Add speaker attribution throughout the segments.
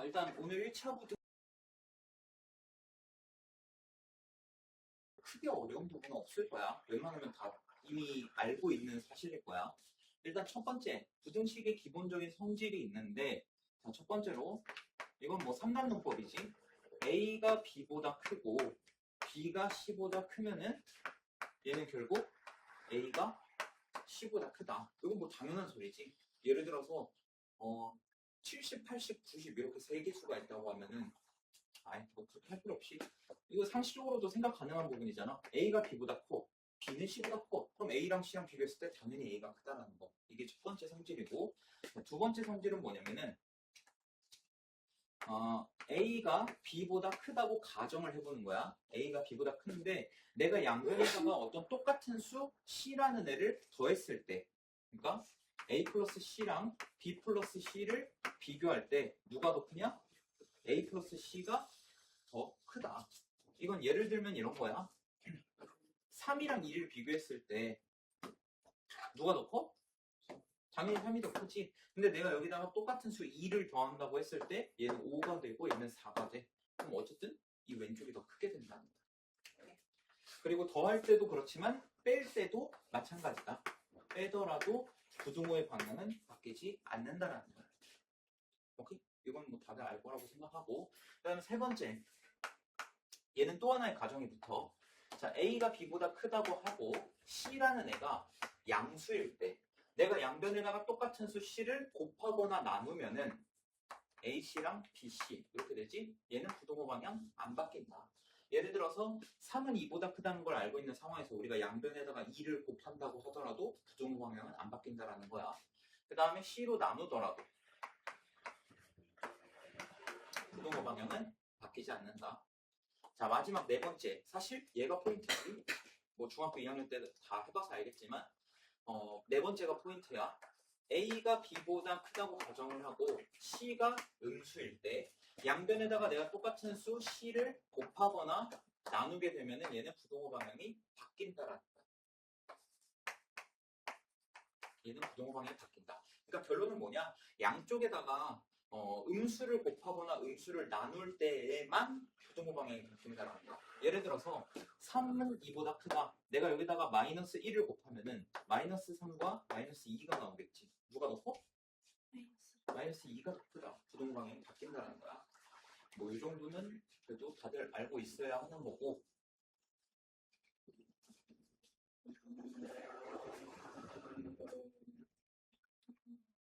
Speaker 1: 일단 오늘 1차부터 크게 어려운 부분은 없을 거야. 웬만하면 다 이미 알고 있는 사실일 거야. 일단 첫 번째, 부등식의 기본적인 성질이 있는데, 자, 첫 번째로, 이건 뭐 3단원법이지. A가 B보다 크고, B가 C보다 크면은, 얘는 결국 A가 C보다 크다. 이건 뭐 당연한 소리지. 예를 들어서, 70, 80, 90 이렇게 세 개수가 있다고 하면은, 뭐 그렇게 할 필요 없이 이거 상식적으로도 생각 가능한 부분이잖아. A가 B보다 커, B는 C보다 커. 그럼 A랑 C랑 비교했을 때 당연히 A가 크다라는 거. 이게 첫 번째 성질이고, 두 번째 성질은 뭐냐면은 A가 B보다 크다고 가정을 해보는 거야. A가 B보다 크는데 내가 양변에다가 어떤 똑같은 수 C라는 애를 더했을 때, 그러니까 A 플러스 C랑 B 플러스 C를 비교할 때 누가 더 크냐? A 플러스 C가 더 크다. 이건 예를 들면 이런 거야. 3이랑 2를 비교했을 때 누가 더 커? 당연히 3이 더 크지. 근데 내가 여기다가 똑같은 수 2를 더한다고 했을 때 얘는 5가 되고 얘는 4가 돼. 그럼 어쨌든 이 왼쪽이 더 크게 된다. 그리고 더할 때도 그렇지만 뺄 때도 마찬가지다. 빼더라도 부등호의 방향은 바뀌지 않는다라는 거야. 오케이? 이건 뭐 다들 알 거라고 생각하고, 그 다음에 세 번째, 얘는 또 하나의 가정이 붙어. 자, A가 B보다 크다고 하고 C라는 애가 양수일 때, 내가 양변에다가 똑같은 수 C를 곱하거나 나누면은 AC랑 BC 이렇게 되지? 얘는 부등호 방향 안 바뀐다. 예를 들어서 3은 2보다 크다는 걸 알고 있는 상황에서 우리가 양변에다가 2를 곱한다고 하더라도 부등호 방향은 안 바뀐다라는 거야. 그 다음에 C로 나누더라도 부등호 방향은 바뀌지 않는다. 자, 마지막 네 번째. 사실 얘가 포인트지. 뭐 중학교 2학년 때 다 해봐서 알겠지만 네 번째가 포인트야. A가 B보다 크다고 가정을 하고 C가 음수일 때 양변에다가 내가 똑같은 수 C를 곱하거나 나누게 되면은 얘는 부등호 방향이 바뀐다라는 거야. 얘는 부등호 방향이 바뀐다. 그러니까 결론은 뭐냐? 양쪽에다가 음수를 곱하거나 음수를 나눌 때에만 부등호 방향이 바뀐다라는 거야. 예를 들어서 3은 2보다 크다. 내가 여기다가 마이너스 1을 곱하면은 마이너스 3과 마이너스 2가 나오겠지. 누가 더 커? 마이너스 2가 더 크다. 부등호 방향이 바뀐다라는 거야. 뭐 이 정도는 그래도 다들 알고 있어야 하는 거고.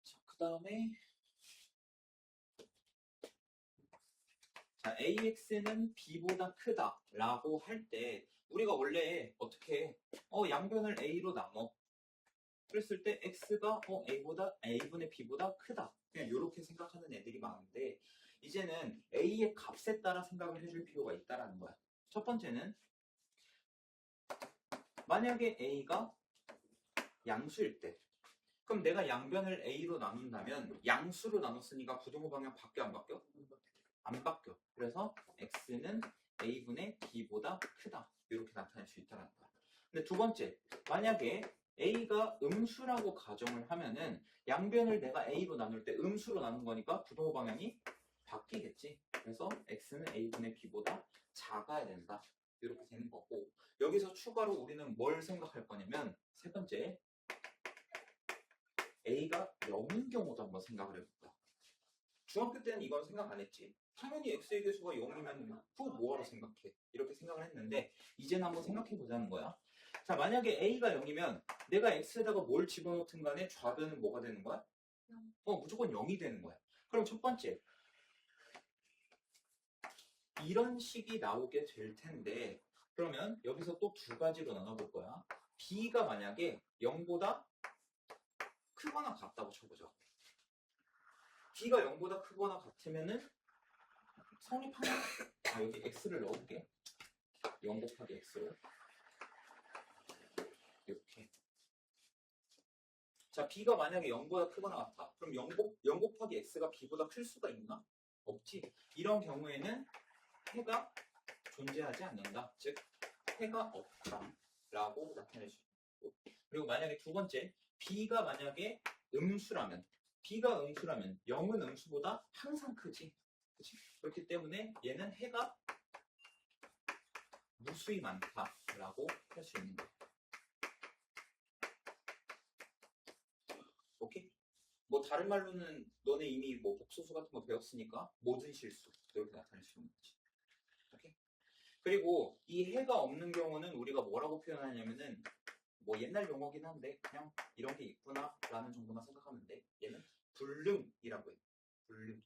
Speaker 1: 자, 그 다음에 자, AX는 B보다 크다 라고 할 때 우리가 원래 어떻게 양변을 A로 나눠. 그랬을 때 X가 A분의 B보다 크다. 그냥 이렇게 생각하는 애들이 많은데 이제는 A의 값에 따라 생각을 해줄 필요가 있다는 거야. 첫 번째는 만약에 A가 양수일 때 그럼 내가 양변을 A로 나눈다면 양수로 나눴으니까 부등호 방향 바뀌어 안 바뀌어? 안 바뀌어. 그래서 X는 A분의 B보다 크다. 이렇게 나타낼 수 있다는 거야. 근데 두 번째, 만약에 A가 음수라고 가정을 하면은 양변을 내가 A로 나눌 때 음수로 나눈 거니까 부등호 방향이 바뀌겠지. 그래서 X는 A분의 B보다 작아야 된다. 이렇게 되는 거고, 여기서 추가로 우리는 뭘 생각할 거냐면 세 번째, A가 0인 경우도 한번 생각을 해볼까. 중학교 때는 이건 생각 안 했지. 당연히 X의 개수가 0이면 그거 뭐하러 생각해. 이렇게 생각을 했는데 이제는 한번 생각해 보자는 거야. 자, 만약에 A가 0이면 내가 X에다가 뭘 집어넣든 간에 좌변은 뭐가 되는 거야? 무조건 0이 되는 거야. 그럼 첫 번째, 이런 식이 나오게 될 텐데 그러면 여기서 또 두 가지로 나눠볼 거야. B가 만약에 0보다 크거나 같다고 쳐보자. B가 0보다 크거나 같으면은 성립하나? 여기 X를 넣을게. 0 곱하기 X로. 이렇게. 자, B가 만약에 0보다 크거나 같아. 그럼 0 곱하기 X가 B보다 클 수가 있나? 없지. 이런 경우에는 해가 존재하지 않는다. 즉, 해가 없다. 라고 나타낼 수 있고. 그리고 만약에 두 번째, B가 만약에 음수라면 B가 음수라면 0은 음수보다 항상 크지. 그치? 그렇기 때문에 얘는 해가 무수히 많다라고 할 수 있는 거야. 오케이? 뭐 다른 말로는 너네 이미 뭐 복소수 같은 거 배웠으니까 모든 실수 이렇게 나타낼 수 있는 거지. 오케이? 그리고 이 해가 없는 경우는 우리가 뭐라고 표현하냐면은 뭐 옛날 용어긴 한데 그냥 이런 게 있구나 라는 정도만 생각하면 돼. 얘는 불능이라고 해. 불능.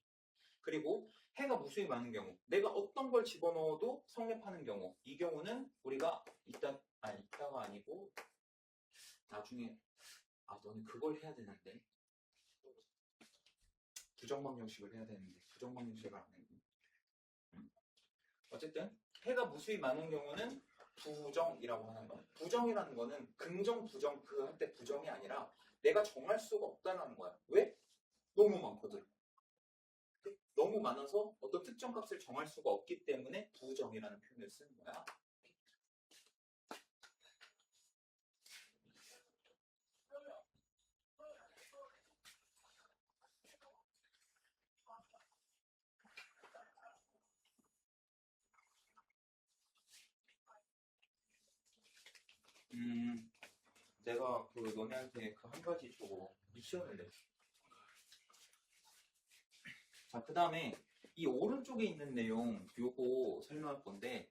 Speaker 1: 그리고 해가 무수히 많은 경우, 내가 어떤 걸 집어넣어도 성립하는 경우, 이 경우는 우리가 이따가 아니고 나중에 너는 그걸 해야 되는데 부정방정식을 해야 되는데 부정방정식을 안 해. 어쨌든 해가 무수히 많은 경우는 부정이라고 하는 거야. 부정이라는 거는 긍정, 부정 그 할 때 부정이 아니라 내가 정할 수가 없다는 거야. 왜? 너무 많거든. 너무 많아서 어떤 특정 값을 정할 수가 없기 때문에 부정이라는 표현을 쓰는 거야. 내가 그 너네한테 그 한 가지 저거 미션을 냈어. 자, 그 다음에 이 오른쪽에 있는 내용 요거 설명할 건데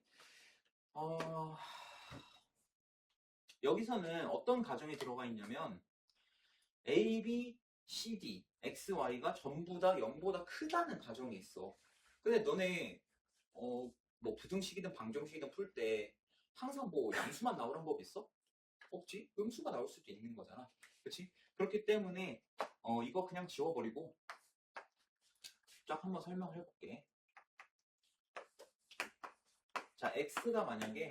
Speaker 1: 여기서는 어떤 가정이 들어가 있냐면 A, B, C, D, X, Y가 전부 다 0보다 크다는 가정이 있어. 근데 너네 뭐 부등식이든 방정식이든 풀 때 항상 뭐 양수만 나오는 법 있어? 없지? 음수가 나올 수도 있는 거잖아. 그렇지? 그렇기 때문에 이거 그냥 지워버리고 쫙 한번 설명을 해볼게. 자, X가 만약에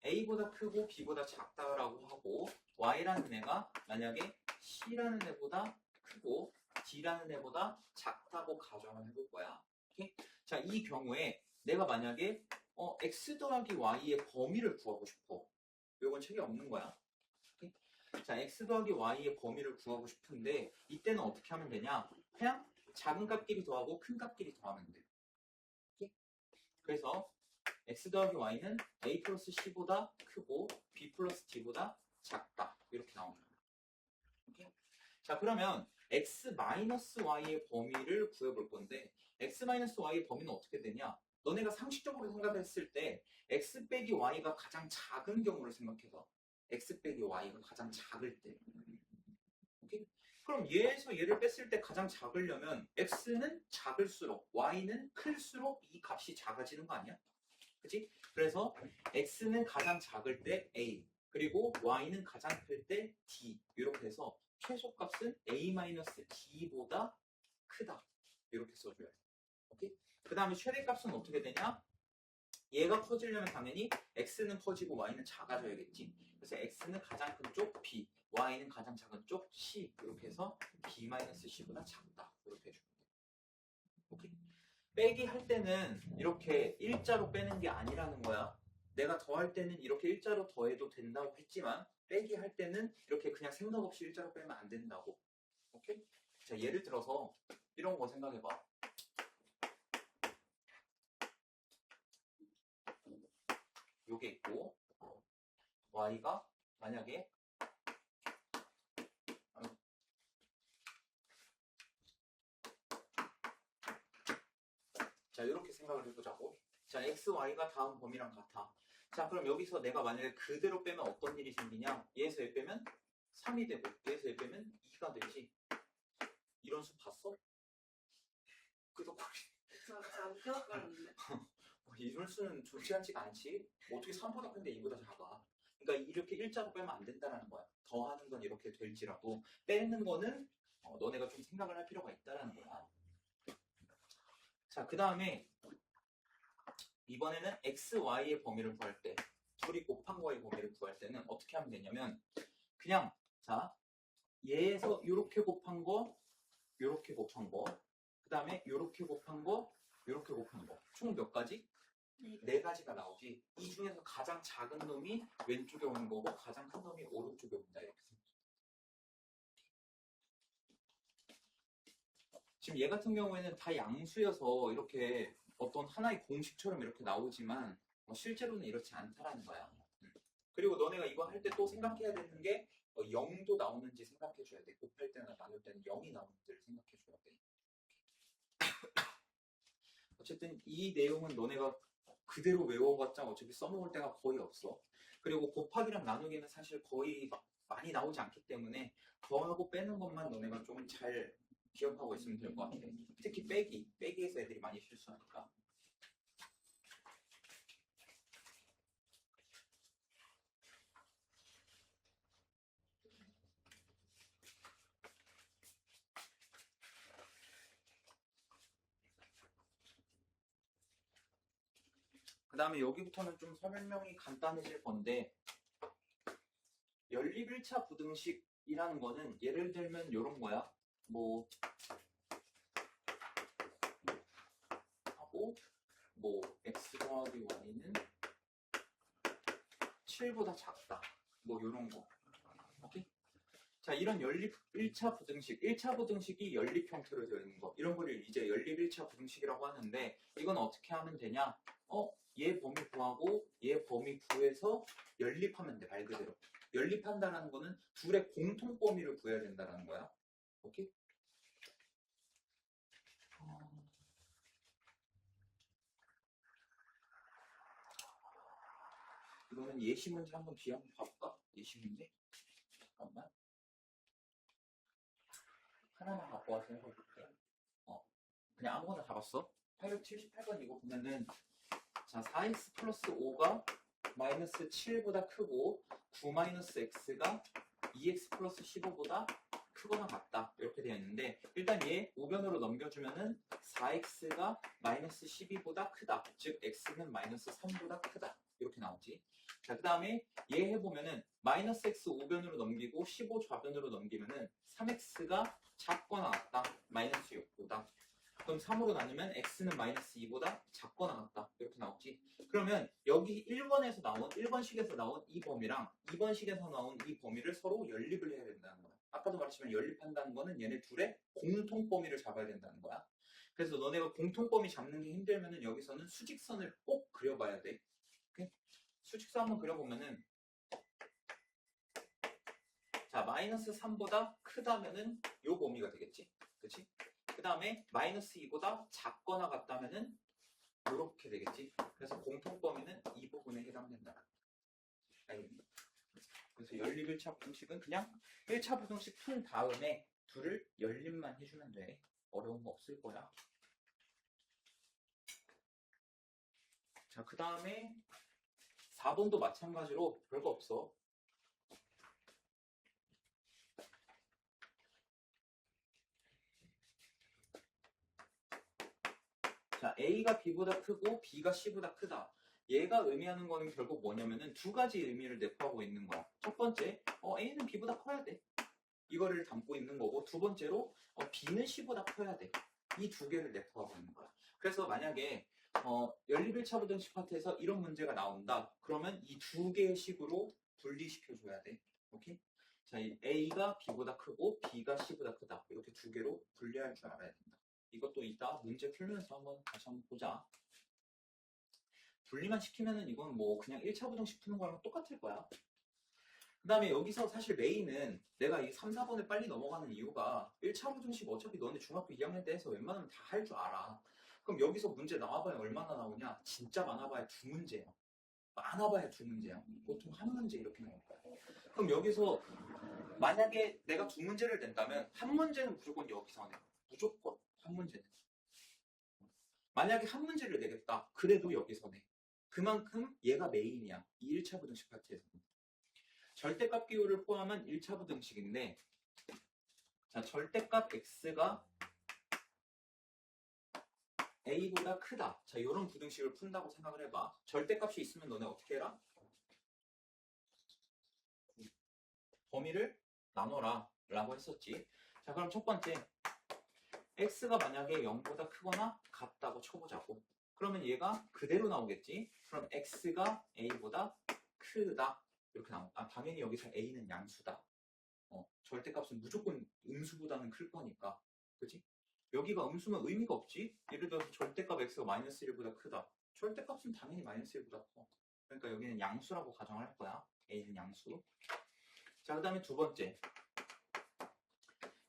Speaker 1: A보다 크고 B보다 작다라고 하고 Y라는 애가 만약에 C라는 애보다 크고 D라는 애보다 작다고 가정을 해볼 거야. 오케이? 자, 이 경우에 내가 만약에 X 더하기 Y의 범위를 구하고 싶어. 이건 책이 없는 거야. 오케이? 자, X 더하기 Y의 범위를 구하고 싶은데 이때는 어떻게 하면 되냐? 그냥 작은 값끼리 더하고 큰 값끼리 더하면 돼. 오케이? 그래서 X 더하기 Y는 A 플러스 C보다 크고 B 플러스 D보다 작다. 이렇게 나옵니다. 오케이? 자, 그러면 X 마이너스 Y의 범위를 구해볼 건데 X 마이너스 Y의 범위는 어떻게 되냐? 너네가 상식적으로 생각했을 때 X 빼기 Y가 가장 작은 경우를 생각해봐. X 빼기 Y가 가장 작을 때. 오케이? 그럼 얘에서 얘를 뺐을 때 가장 작으려면 X는 작을수록 Y는 클수록 이 값이 작아지는 거 아니야? 그치? 그래서 X는 가장 작을 때 A, 그리고 Y는 가장 클 때 D. 이렇게 해서 최소값은 A-D보다 크다. 이렇게 써줘야 돼. 오케이? 그 다음에 최대값은 어떻게 되냐? 얘가 커지려면 당연히 X는 커지고 Y는 작아져야겠지. 그래서 X는 가장 큰 쪽 B, Y는 가장 작은 쪽 C. 이렇게 해서 B-C보다 작다. 이렇게 해주면 돼. 오케이? 빼기 할 때는 이렇게 일자로 빼는 게 아니라는 거야. 내가 더할 때는 이렇게 일자로 더해도 된다고 했지만 빼기 할 때는 이렇게 그냥 생각 없이 일자로 빼면 안 된다고. 오케이? 자, 예를 들어서 이런 거 생각해봐. 요게 있고 Y가 만약에 자, 이렇게 생각을 해보자고. 자, X, Y가 다음 범위랑 같아. 자, 그럼 여기서 내가 만약에 그대로 빼면 어떤 일이 생기냐? 얘에서 얘 빼면 3이 되고 얘에서 얘 빼면 2가 되지. 이런 수 봤어? 끄덕거리. 이런 수는 좋지 않지가 않지. 어떻게 3보다 큰데 2보다 작아. 그러니까 이렇게 일자로 빼면 안 된다는 거야. 더하는 건 이렇게 될지라도 빼는 거는 너네가 좀 생각을 할 필요가 있다는 거야. 자, 그 다음에 이번에는 x, y의 범위를 구할 때 둘이 곱한 거의 범위를 구할 때는 어떻게 하면 되냐면 그냥 자 얘에서 이렇게 곱한 거 이렇게 곱한 거 그 다음에 이렇게 곱한 거 이렇게 곱한 거 총 몇 가지? 네 가지가 나오지. 이 중에서 가장 작은 놈이 왼쪽에 오는 거고 가장 큰 놈이 오른쪽에 온다. 이렇게 지금 얘 같은 경우에는 다 양수여서 이렇게 어떤 하나의 공식처럼 이렇게 나오지만 실제로는 이렇지 않다라는 거야. 그리고 너네가 이거 할 때 또 생각해야 되는 게 0도 나오는지 생각해 줘야 돼. 곱할 때나 나눌 때는 0이 나오는지를 생각해 줘야 돼. 어쨌든 이 내용은 너네가 그대로 외워봤자 어차피 써먹을 때가 거의 없어. 그리고 곱하기랑 나누기는 사실 거의 많이 나오지 않기 때문에 더하고 빼는 것만 너네가 좀 잘 기억하고 있으면 될 것 같아. 특히 빼기에서 애들이 많이 실수하니까. 그 다음에 여기부터는 좀 설명이 간단해질 건데 연립 1차 부등식이라는 거는 예를 들면 이런 거야. 뭐 하고 뭐 x 더하기 y는 7보다 작다. 뭐 이런 거. 오케이? 자, 이런 연립 1차 부등식, 1차 부등식이 연립 형태로 되어 있는 거. 이런 거를 이제 연립 1차 부등식이라고 하는데 이건 어떻게 하면 되냐? 얘 범위 구하고 얘 범위 구해서 연립하면 돼, 말 그대로. 연립한다는 거는 둘의 공통 범위를 구해야 된다는 거야. 오케이? 이거는 예시 문제 한번 뒤에 한번 봐볼까? 예시 문제? 잠깐만. 하나만 갖고 와서 해볼게. 그냥 아무거나 잡았어. 878번 이거 보면은 자 4x 플러스 5가 마이너스 7보다 크고 9 마이너스 x가 2x 플러스 15보다 크거나 같다 이렇게 되어 있는데 일단 얘 우변으로 넘겨주면은 4x가 마이너스 12보다 크다 즉 x는 마이너스 3보다 크다 이렇게 나오지. 자 그 다음에 얘 해보면은 마이너스 x 우변으로 넘기고 15 좌변으로 넘기면은 3x가 작거나 같다 마이너스 6보다. 그럼 3으로 나누면 x는 마이너스 2보다 작거나 같다 이렇게 나오지. 그러면 여기 1번에서 나온 1번식에서 나온 이 범위랑 2번식에서 나온 이 범위를 서로 연립을 해야 된다는 거야. 아까도 말했지만 연립한다는 거는 얘네 둘의 공통 범위를 잡아야 된다는 거야. 그래서 너네가 공통 범위 잡는 게 힘들면은 여기서는 수직선을 꼭 그려봐야 돼. 오케이? 수직선 한번 그려보면은 자 마이너스 3보다 크다면은 요 범위가 되겠지. 그치? 그 다음에 마이너스 2보다 작거나 같다면은 이렇게 되겠지. 그래서 공통 범위는 이 부분에 해당된다. 그래서 연립 1차 부등식은 그냥 1차 부등식 푼 다음에 둘을 연립만 해주면 돼. 어려운 거 없을 거야. 자, 그 다음에 4번도 마찬가지로 별거 없어. 자, A가 B보다 크고 B가 C보다 크다. 얘가 의미하는 거는 결국 뭐냐면은 두 가지 의미를 내포하고 있는 거야. 첫 번째, A는 B보다 커야 돼. 이거를 담고 있는 거고, 두 번째로 B는 C보다 커야 돼. 이 두 개를 내포하고 있는 거야. 그래서 만약에 연립 1차 부등식 파트에서 이런 문제가 나온다. 그러면 이 두 개의 식으로 분리시켜줘야 돼. 오케이? 자, A가 B보다 크고 B가 C보다 크다. 이렇게 두 개로 분리할 줄 알아야 된다. 이것도 이따 문제 풀면서 다시 한번 보자. 분리만 시키면은 이건 뭐 그냥 1차 부등식 푸는 거랑 똑같을 거야. 그 다음에 여기서 사실 메인은 내가 이 3, 4번에 빨리 넘어가는 이유가 1차 부등식 어차피 너네 중학교 2학년 때 해서 웬만하면 다 할 줄 알아. 그럼 여기서 문제 나와봐야 얼마나 나오냐? 진짜 많아봐야 두 문제야. 많아봐야 두 문제야. 보통 한 문제 이렇게 나올 거야. 그럼 여기서 만약에 내가 두 문제를 낸다면 한 문제는 무조건 여기서 내. 무조건 한 문제는. 만약에 한 문제를 내겠다. 그래도 여기서 내. 그만큼 얘가 메인이야. 이 1차 부등식 파트에서는. 절대값 기호를 포함한 1차 부등식인데 자 절대값 x가 a보다 크다. 자 이런 부등식을 푼다고 생각을 해봐. 절대값이 있으면 너네 어떻게 해라? 범위를 나눠라 라고 했었지. 자 그럼 첫 번째 x가 만약에 0보다 크거나 같다고 쳐보자고. 그러면 얘가 그대로 나오겠지. 그럼 x가 a보다 크다 이렇게 나와. 당연히 여기서 a는 양수다. 절대값은 무조건 음수보다는 클 거니까. 그치? 여기가 음수면 의미가 없지? 예를 들어서 절대값 x가 마이너스 1보다 크다. 절대값은 당연히 마이너스 1보다 커. 그러니까 여기는 양수라고 가정할 거야. a는 양수. 자, 그 다음에 두 번째.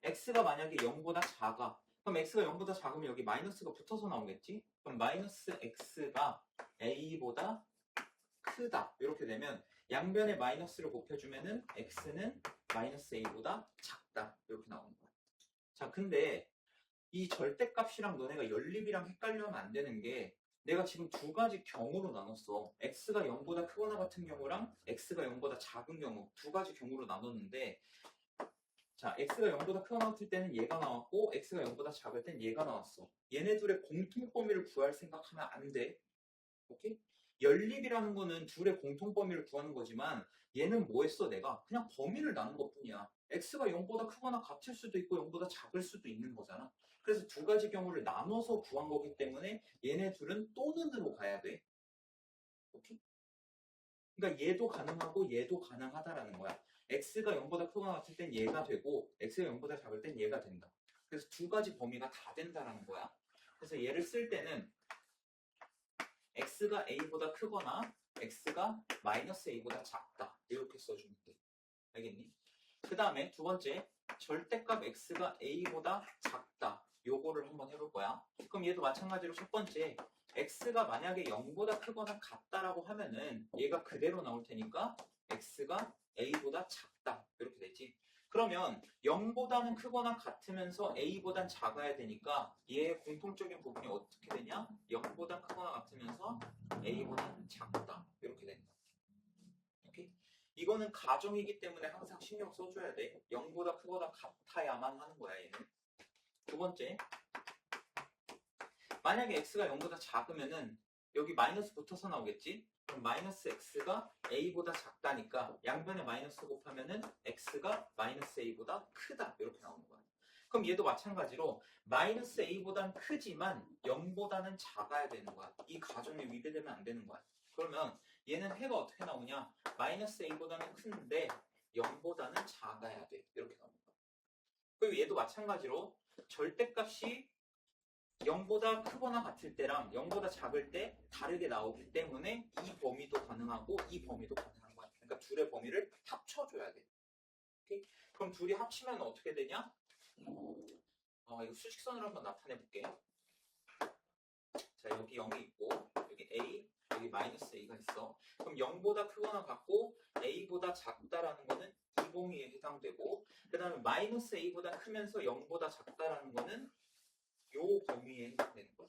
Speaker 1: x가 만약에 0보다 작아. 그럼 x가 0보다 작으면 여기 마이너스가 붙어서 나오겠지? 그럼 마이너스 x가 a보다 크다. 이렇게 되면 양변에 마이너스를 곱해주면은 x는 마이너스 a보다 작다. 이렇게 나오는 거야. 자, 근데 이 절대값이랑 너네가 연립이랑 헷갈려하면 안 되는 게 내가 지금 두 가지 경우로 나눴어. x가 0보다 크거나 같은 경우랑 x가 0보다 작은 경우 두 가지 경우로 나눴는데 자, x가 0보다 크거나 같을 때는 얘가 나왔고 x가 0보다 작을 땐 얘가 나왔어. 얘네 둘의 공통 범위를 구할 생각하면 안 돼. 오케이? 연립이라는 거는 둘의 공통 범위를 구하는 거지만 얘는 뭐 했어 내가? 그냥 범위를 나눈 것뿐이야. x가 0보다 크거나 같을 수도 있고 0보다 작을 수도 있는 거잖아. 그래서 두 가지 경우를 나눠서 구한 거기 때문에 얘네 둘은 또는으로 가야 돼. 오케이? 그러니까 얘도 가능하고 얘도 가능하다라는 거야. x가 0보다 크거나 같을 땐 얘가 되고 x가 0보다 작을 땐 얘가 된다. 그래서 두 가지 범위가 다 된다라는 거야. 그래서 얘를 쓸 때는 x가 a보다 크거나 x가 마이너스 a보다 작다. 이렇게 써주면 돼. 알겠니? 그 다음에 두 번째, 절대값 x가 a보다 작다. 요거를 한번 해볼 거야. 그럼 얘도 마찬가지로 첫 번째, x가 만약에 0보다 크거나 같다라고 하면은 얘가 그대로 나올 테니까 x가 a보다 작다. 이렇게 되지. 그러면 0보다는 크거나 같으면서 a보단 작아야 되니까 얘의 공통적인 부분이 어떻게 되냐? 0보다 크거나 같으면서 a보다는 작다. 이렇게 된다. 오케이? 이거는 가정이기 때문에 항상 신경 써줘야 돼. 0보다 크거나 같아야만 하는 거야, 얘는. 두 번째, 만약에 x가 0보다 작으면은 여기 마이너스 붙어서 나오겠지? 그럼 마이너스 x가 a보다 작다니까 양변에 마이너스 곱하면은 x가 마이너스 a보다 크다. 이렇게 나오는 거야. 그럼 얘도 마찬가지로 마이너스 a보단 크지만 0보다는 작아야 되는 거야. 이 가정에 위배되면 안 되는 거야. 그러면 얘는 해가 어떻게 나오냐? 마이너스 a보다는 큰데 0보다는 작아야 돼. 이렇게 나오는 거야. 그리고 얘도 마찬가지로 절대값이 0보다 크거나 같을 때랑 0보다 작을 때 다르게 나오기 때문에 이 범위도 가능하고 이 범위도 가능한 거야. 그러니까 둘의 범위를 합쳐줘야 돼. 오케이? 그럼 둘이 합치면 어떻게 되냐? 이거 수직선으로 한번 나타내 볼게. 자, 여기 0이 있고 여기 a, 여기 마이너스 a가 있어. 그럼 0보다 크거나 같고 a보다 작다라는 거는 이 범위에 해당되고 그 다음에 마이너스 a보다 크면서 0보다 작다라는 거는 요 범위에 해당되는 거야.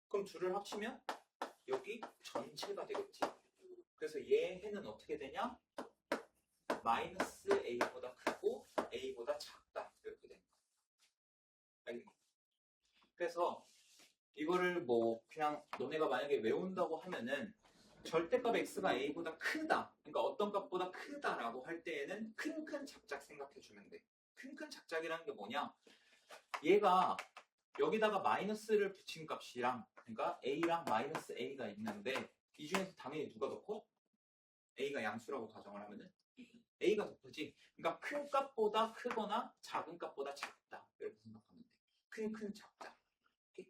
Speaker 1: 그럼 둘을 합치면 여기 전체가 되겠지. 그래서 얘 해는 어떻게 되냐? 마이너스 a보다 크고 a보다 작다. 이렇게 되는 거야. 알겠니? 그래서 이거를 뭐 그냥 너네가 만약에 외운다고 하면은 절대값 x가 a보다 크다. 그러니까 어떤 값보다 크다라고 할 때에는 큰 작작 생각해주면 돼. 큰 작작이라는 게 뭐냐? 얘가 여기다가 마이너스를 붙인 값이랑 그러니까 a랑 마이너스 a가 있는데 이 중에서 당연히 누가 더 커? a가 양수라고 가정을 하면은 a가 더 크지. 그러니까 큰 값보다 크거나 작은 값보다 작다. 이렇게 생각하면 돼. 큰 작다. 오케이?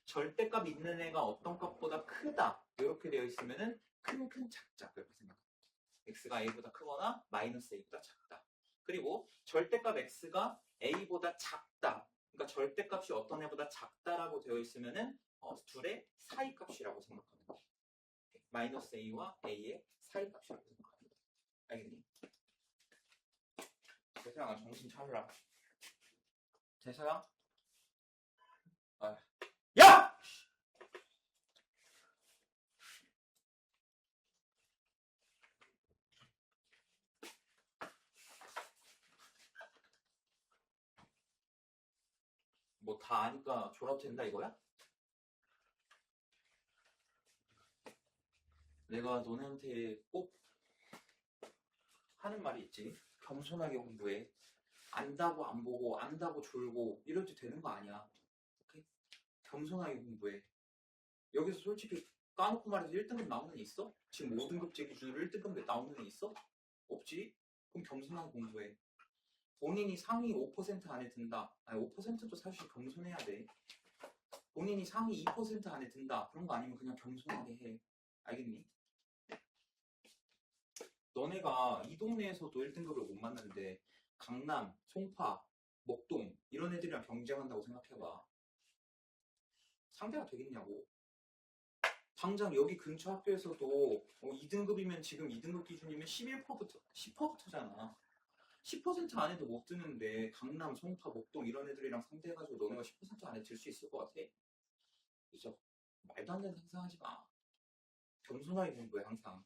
Speaker 1: 절대값 있는 애가 어떤 값보다 크다. 이렇게 되어 있으면은 큰 작작 이렇게 생각합니다. x가 a보다 크거나 마이너스 a보다 작다. 그리고 절대값 x가 a보다 작다. 그러니까 절대값이 어떤 애보다 작다라고 되어 있으면은 둘의 사이값이라고 생각하면 돼. 마이너스 a와 a의 사이값이라고 생각합니다. 알겠니? 재서야 정신 차려라. 재서야? 야! 뭐 다 아니까 졸업 된다 이거야? 내가 너네한테 꼭 하는 말이 있지. 겸손하게 공부해. 안다고 안 보고 안다고 졸고 이래도 되는 거 아니야. 오케이? 겸손하게 공부해. 여기서 솔직히 까놓고 말해서 1등급 나오는 애 있어? 지금 5등급제 기준으로 1등급 나오는 애 있어? 없지? 그럼 겸손하게 공부해. 본인이 상위 5% 안에 든다. 아니 5%도 사실 겸손해야 돼. 본인이 상위 2% 안에 든다. 그런 거 아니면 그냥 겸손하게 해. 알겠니? 너네가 이 동네에서도 1등급을 못 만났는데 강남, 송파, 목동 이런 애들이랑 경쟁한다고 생각해봐. 상대가 되겠냐고. 당장 여기 근처 학교에서도 2등급이면 지금 2등급 기준이면 11%부터 10%잖아. 10% 안에도 못 드는데 강남, 송파, 목동 이런 애들이랑 상대해가지고 너네가 10% 안에 들 수 있을 것 같아? 그죠? 말도 안 되는 상상하지 마. 겸손하게 공부해 항상.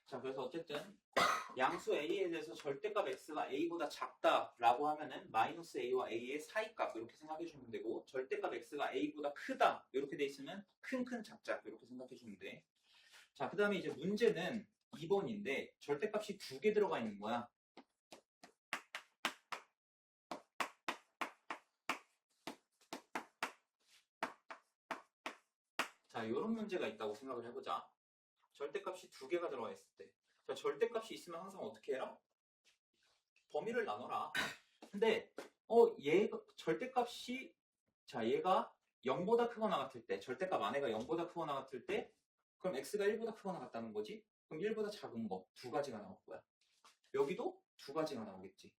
Speaker 1: 자, 그래서 어쨌든 양수 A에 대해서 절대값 X가 A보다 작다라고 하면은 마이너스 A와 A의 사이값 이렇게 생각해 주면 되고, 절대값 X가 A보다 크다 이렇게 돼 있으면 큰 작자 이렇게 생각해 주면 돼. 자, 그 다음에 이제 문제는 2번인데 절대값이 2개 들어가 있는 거야. 자, 이런 문제가 있다고 생각을 해보자. 절대값이 2개가 들어가 있을 때. 자, 절대값이 있으면 항상 어떻게 해라? 범위를 나눠라. 근데 얘가 절대값이, 자, 얘가 0보다 크거나 같을 때, 절대값 안에가 0보다 크거나 같을 때, 그럼 x가 1보다 크거나 같다는 거지? 그럼 1보다 작은 거 2가지가 나올 거야. 여기도 2가지가 나오겠지.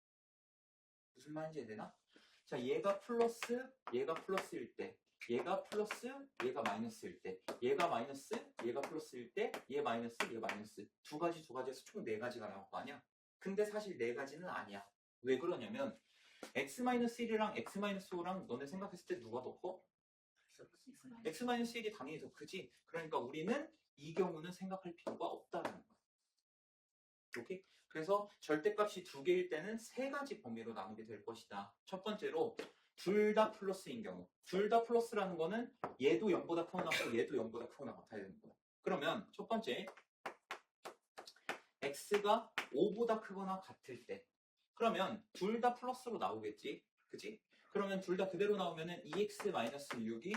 Speaker 1: 무슨 말인지 이해되나? 자, 얘가 플러스, 얘가 플러스일 때, 얘가 플러스, 얘가 마이너스일 때, 얘가 마이너스, 얘가 플러스일 때, 얘 마이너스, 얘 마이너스. 2가지에서 총 4가지가 나올 거 아니야? 근데 사실 4가지는 아니야. 왜 그러냐면 x-1이랑 x-5랑 너네 생각했을 때 누가 더 커? x-1이 당연히 더 크지. 그러니까 우리는 이 경우는 생각할 필요가 없다는 거야. 오케이? 그래서 절대값이 2개일 때는 3가지 범위로 나누게 될 것이다. 첫 번째로 둘 다 플러스인 경우. 둘 다 플러스라는 거는 얘도 0보다 크거나 같고 얘도 0보다 크거나 같아야 되는 거야. 그러면 첫 번째 x가 5보다 크거나 같을 때, 그러면 둘 다 플러스로 나오겠지? 그치? 그러면 둘 다 그대로 나오면은 2x-6이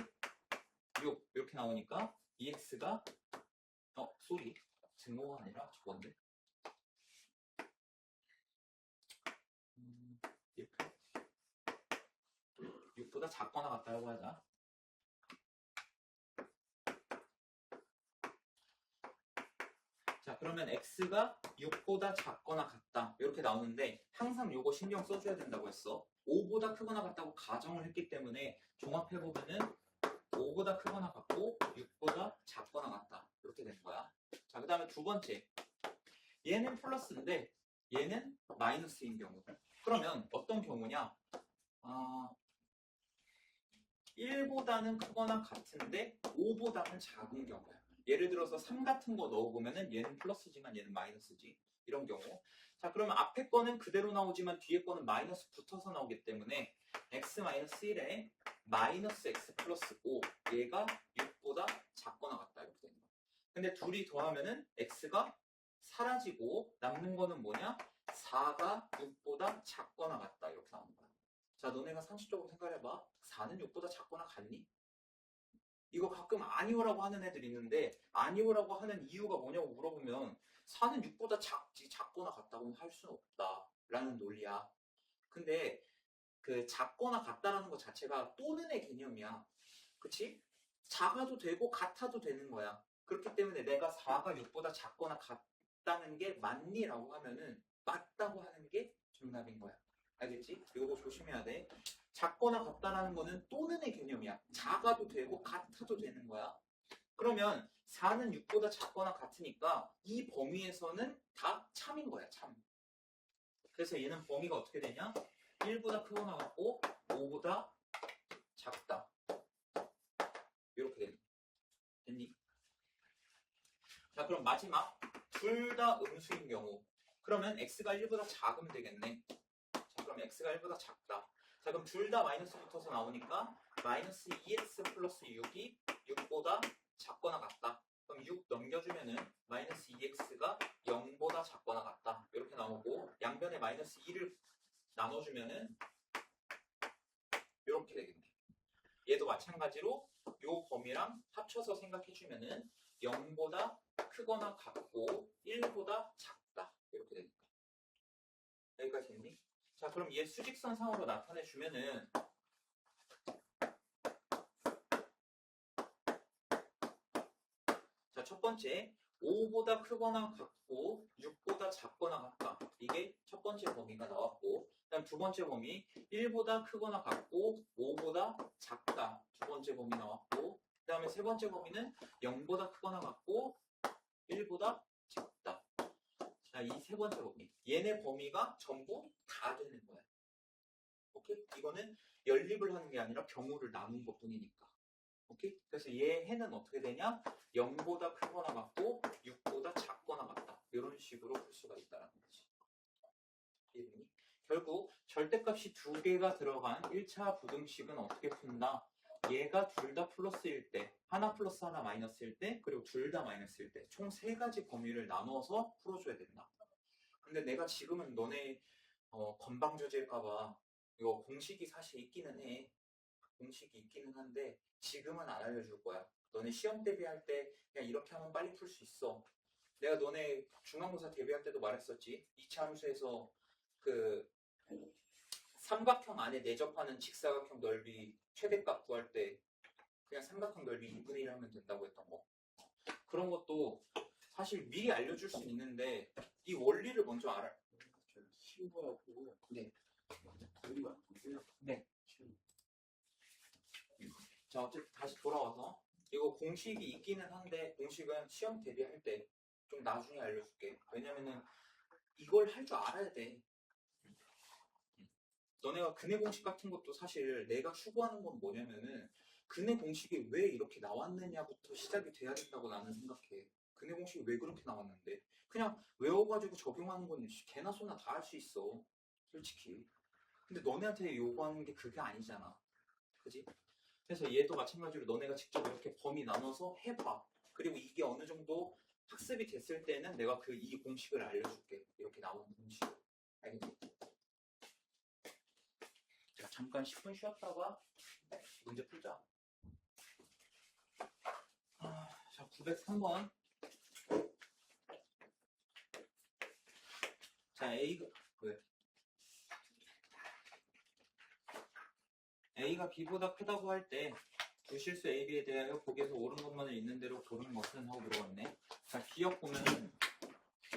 Speaker 1: 6 이렇게 나오니까 2x가 쏘리 증거가 아니라 저건데 이렇게 6보다 작거나 같다고 하자. 자, 그러면 x가 6보다 작거나 같다 이렇게 나오는데 항상 요거 신경 써줘야 된다고 했어. 5보다 크거나 같다고 가정을 했기 때문에 종합해보면은 5보다 크거나 같고 6보다 작거나 같다 이렇게 되는 거야. 자, 그 다음에 두 번째, 얘는 플러스인데 얘는 마이너스인 경우. 그러면 어떤 경우냐? 1보다는 크거나 같은데 5보다는 작은 경우야. 예를 들어서 3 같은 거 넣어보면은 얘는 플러스지만 얘는 마이너스지. 이런 경우. 자, 그러면 앞에 거는 그대로 나오지만 뒤에 거는 마이너스 붙어서 나오기 때문에 x-1에 마이너스 x 플러스 5, 얘가 6보다 작거나 같다 이렇게 되는 거야. 근데 둘이 더하면은 x가 사라지고 남는 거는 뭐냐? 4가 6보다 작거나 같다 이렇게 나오는 거야. 자, 너네가 상식적으로 생각해봐. 4는 6보다 작거나 같니? 이거 가끔 아니오라고 하는 애들 있는데 아니오라고 하는 이유가 뭐냐고 물어보면 4는 6보다 작지 작거나 같다고는 할 수는 없다 라는 논리야. 근데 그 작거나 같다라는 것 자체가 또는의 개념이야. 그치? 작아도 되고 같아도 되는 거야. 그렇기 때문에 내가 4가 6보다 작거나 같다는 게 맞니라고 하면은 맞다고 하는 게 정답인 거야. 알겠지? 이거 조심해야 돼. 작거나 같다라는 거는 또는의 개념이야. 작아도 되고 같아도 되는 거야. 그러면 4는 6보다 작거나 같으니까 이 범위에서는 다 참인 거야. 참. 그래서 얘는 범위가 어떻게 되냐? 1보다 크거나 같고 5보다 작다. 이렇게 되는 거야. 됐니? 자, 그럼 마지막 둘 다 음수인 경우. 그러면 x가 1보다 작으면 되겠네. 자, 그럼 x가 1보다 작다. 자, 그럼 둘 다 마이너스 붙어서 나오니까 마이너스 2x 플러스 6이 6보다 작거나 같다. 그럼 6 넘겨주면은 마이너스 2x가 0보다 작거나 같다. 이렇게 나오고 양변에 마이너스 2를 나눠주면은 이렇게 되겠네. 얘도 마찬가지로 요 범위랑 합쳐서 생각해주면은 0보다 크거나 같고 1보다 작다. 이렇게 되니까. 여기까지 됐니? 자, 그럼 얘 수직선상으로 나타내주면은 자, 첫 번째 5보다 크거나 같고 6보다 작거나 같다. 이게 첫 번째 범위가 나왔고, 그다음 두 번째 범위 1보다 크거나 같고 5보다 작다. 두 번째 범위 나왔고, 그 다음에 세 번째 범위는 0보다 크거나 같고 1보다 작다. 자, 이 세 번째 범위. 얘네 범위가 전부 다 되는 거야. 오케이? 이거는 연립을 하는 게 아니라 경우를 나눈 것 뿐이니까. 오케이? 그래서 얘 해는 어떻게 되냐? 0보다 크거나 같고 6보다 작거나 같다. 이런 식으로 풀 수가 있다는 거지. 이해되니? 결국 절대값이 두 개가 들어간 1차 부등식은 어떻게 푼다? 얘가 둘 다 플러스일 때, 하나 플러스 하나 마이너스일 때, 그리고 둘 다 마이너스일 때, 총 세 가지 범위를 나눠서 풀어줘야 된다. 근데 내가 지금은 너네 건방져질까봐 이거 공식이 사실 있기는 해. 공식이 있기는 한데 지금은 안 알려줄 거야. 너네 시험 대비할 때 그냥 이렇게 하면 빨리 풀 수 있어. 내가 너네 중간고사 대비할 때도 말했었지. 2차 함수에서 그 삼각형 안에 내접하는 직사각형 넓이 최대값 구할 때 그냥 삼각형 넓이 2분의 1 하면 된다고 했던 거. 그런 것도 사실 미리 알려줄 수 있는데 이 원리를 먼저 알아.
Speaker 2: 쉬운 거라고.
Speaker 1: 네.
Speaker 2: 우리가 보세요.
Speaker 1: 네. 자, 어쨌든 다시 돌아와서 이거 공식이 있기는 한데 공식은 시험 대비할 때 좀 나중에 알려줄게. 왜냐면은 이걸 할 줄 알아야 돼. 너네가 근해 공식 같은 것도 사실 내가 추구하는 건 뭐냐면은 근해 공식이 왜 이렇게 나왔느냐부터 시작이 돼야 된다고 나는 생각해. 근해 공식이 왜 그렇게 나왔는데 그냥 외워가지고 적용하는 건 개나 소나 다 할 수 있어. 솔직히. 근데 너네한테 요구하는 게 그게 아니잖아. 그지? 그래서 얘도 마찬가지로 너네가 직접 이렇게 범위 나눠서 해봐. 그리고 이게 어느 정도 학습이 됐을 때는 내가 그 이 공식을 알려줄게. 이렇게 나오는 공식. 알겠지? 자, 잠깐 10분 쉬었다가 문제 풀자. 자, 903번. 자, A가 B보다 크다고 할 때 두 실수 A, B에 대하여 보기에서 옳은 것만을 있는 대로 고른 것은 하고 물어봤네. 자, 기억 보면은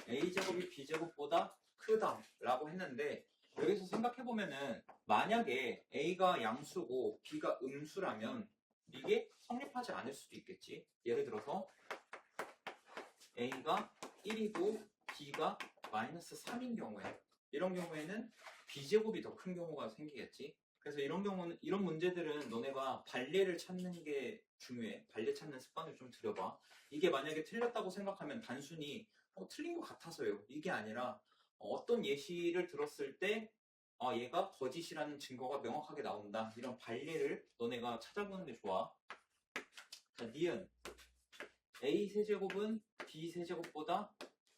Speaker 1: A제곱이 B제곱보다 크다라고 했는데 여기서 생각해보면은 만약에 A가 양수고 B가 음수라면 이게 성립하지 않을 수도 있겠지. 예를 들어서 A가 1이고 B가 마이너스 3인 경우에 이런 경우에는 B제곱이 더 큰 경우가 생기겠지. 그래서 이런 경우는 이런 문제들은 너네가 발례를 찾는 게 중요해. 발례 찾는 습관을 좀 들여봐. 이게 만약에 틀렸다고 생각하면 단순히 틀린 것 같아서요. 이게 아니라 어떤 예시를 들었을 때 얘가 거짓이라는 증거가 명확하게 나온다. 이런 발례를 너네가 찾아보는 게 좋아. 자, 니은 A 세제곱은 B 세제곱보다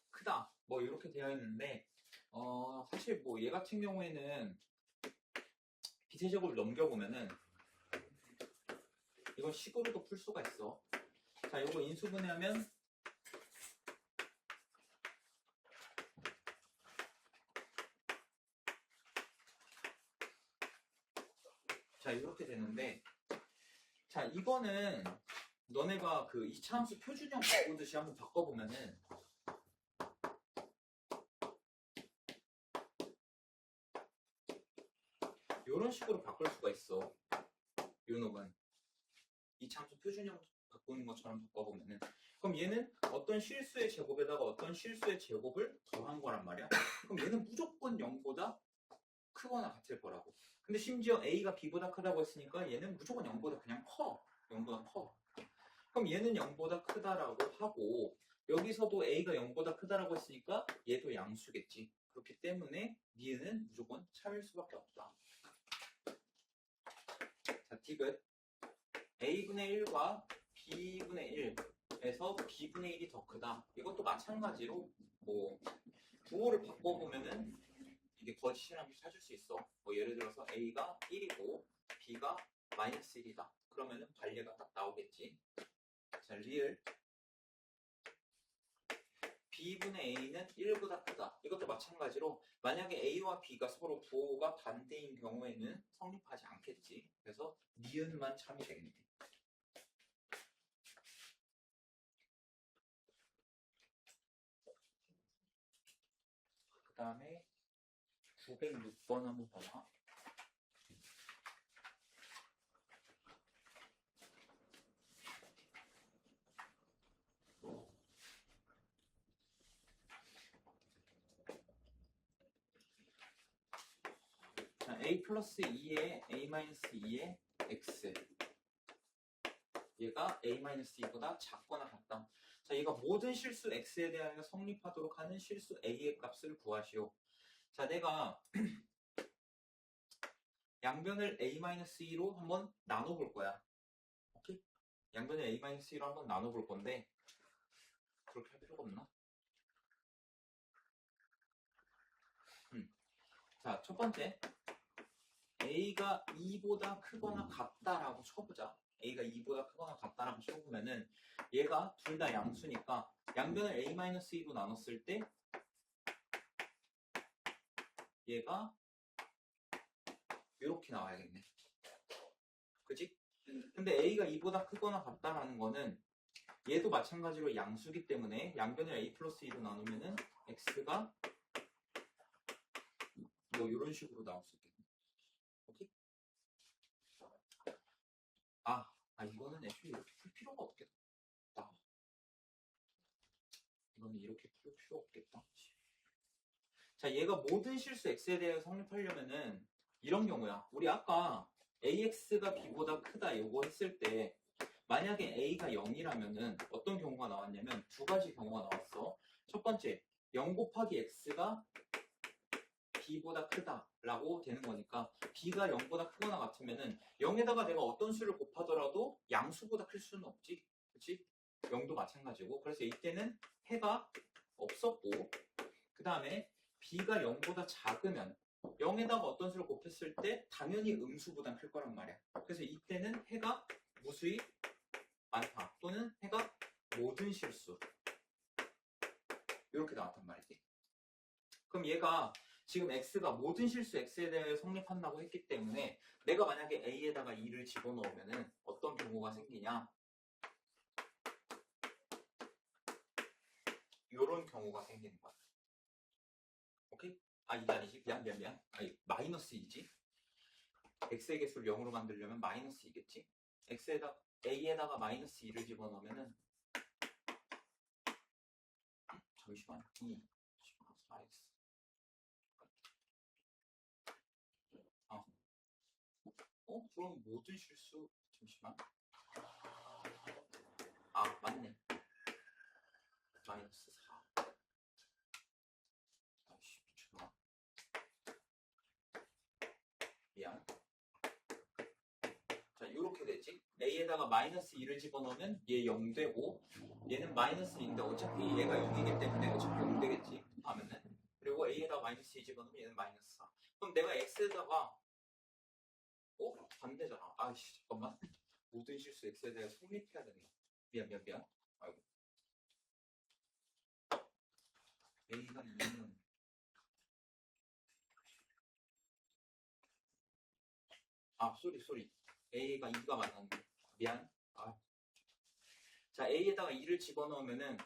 Speaker 1: 크다. 뭐 이렇게 되어 있는데 사실 뭐 얘 같은 경우에는 B 세제곱을 넘겨보면은 이건 식으로도 풀 수가 있어. 자, 이거 인수분해하면 자, 이렇게 되는데 자, 이거는 너네가 그 이차함수 표준형 바꾸듯이 한번 바꿔보면은 이런 식으로 바꿀 수가 있어. 요 놈은 이차함수 표준형 바꾸는 것처럼 바꿔보면은 그럼 얘는 어떤 실수의 제곱에다가 어떤 실수의 제곱을 더한 거란 말이야. 그럼 얘는 무조건 0보다 크거나 같을 거라고. 근데 심지어 A가 B보다 크다고 했으니까 얘는 무조건 0보다 그냥 커. 0보다 커. 그럼 얘는 0보다 크다라고 하고 여기서도 A가 0보다 크다라고 했으니까 얘도 양수겠지. 그렇기 때문에 니은은 무조건 참일 수밖에 없다. 자, 디귿 A분의 1과 B분의 1에서 B분의 1이 더 크다. 이것도 마찬가지로 뭐 부호를 바꿔보면은 이게 거짓이라는 걸 찾을 수 있어. 뭐 예를 들어서 A가 1이고 B가 마이너스 1이다. 그러면은 관례가 딱 나오겠지. 자, 리을 B분의 A는 1보다 크다. 이것도 마찬가지로 만약에 A와 B가 서로 부호가 반대인 경우에는 성립하지 않겠지. 그래서 니은만 참이 되겠네. 그 다음에 906번 한번 봐봐. 자, A 플러스 2에 A 마이너스 2에 X. 얘가 A 마이너스 2보다 작거나 같다. 자, 얘가 모든 실수 X에 대하여 성립하도록 하는 실수 A의 값을 구하시오. 자, 내가 양변을 A-2로 한번 나눠볼 거야. 오케이? 양변을 A-2로 한번 나눠볼 건데 그렇게 할 필요가 없나? 자, 첫 번째 A가 2보다 크거나 같다라고 쳐보자. A가 2보다 크거나 같다라고 쳐보면은 얘가 둘 다 양수니까 양변을 A-2로 나눴을 때 얘가 이렇게 나와야겠네. 그치? 근데 A가 2보다 크거나 같다라는 거는 얘도 마찬가지로 양수기 때문에 양변을 A 플러스 2로 나누면은 X가 뭐 이런 식으로 나올 수 있겠네. 오케이? 이거는 애초에 이렇게 풀 필요가 없겠다. 이거는 이렇게 풀 필요 없겠다. 자, 얘가 모든 실수 X에 대해 성립하려면은 이런 경우야. 우리 아까 AX가 B보다 크다 이거 했을 때 만약에 A가 0이라면은 어떤 경우가 나왔냐면 두 가지 경우가 나왔어. 첫 번째, 0 곱하기 X가 B보다 크다라고 되는 거니까 B가 0보다 크거나 같으면은 0에다가 내가 어떤 수를 곱하더라도 양수보다 클 수는 없지. 그치? 0도 마찬가지고. 그래서 이때는 해가 없었고, 그 다음에 B가 0보다 작으면 0에다가 어떤 수를 곱했을 때 당연히 음수보다 클 거란 말이야. 그래서 이때는 해가 무수히 많다. 또는 해가 모든 실수. 이렇게 나왔단 말이지. 그럼 얘가 지금 X가 모든 실수 X에 대해 성립한다고 했기 때문에 내가 만약에 A에다가 2를 집어넣으면 어떤 경우가 생기냐? 이런 경우가 생기는 거야. 오케이? 이게 아니지. 미안. 마이너스 2지. X의 개수를 0으로 만들려면 마이너스 2겠지. A에다가 마이너스 2를 집어넣으면은 잠시만. 2 4x 그럼 모든 실수 잠시만. 맞네. 마이너스 4. 미쳤나? 미안. 자, 요렇게 되지. A에다가 마이너스 2를 집어넣으면 얘 0 되고 얘는 마이너스 2인데 어차피 얘가 0이기 때문에 어차피 0 되겠지. 하면은. 그리고 A에다가 마이너스 2 집어넣으면 얘는 마이너스 4. 그럼 내가 X에다가 반대잖아. 잠깐만. 모든 실수 X에 대해 성립해야 된다. 미안. 아이고. A가 2는 쏘리. A가 2가 맞았는데. 미안. 자, A에다가 2를 집어넣으면은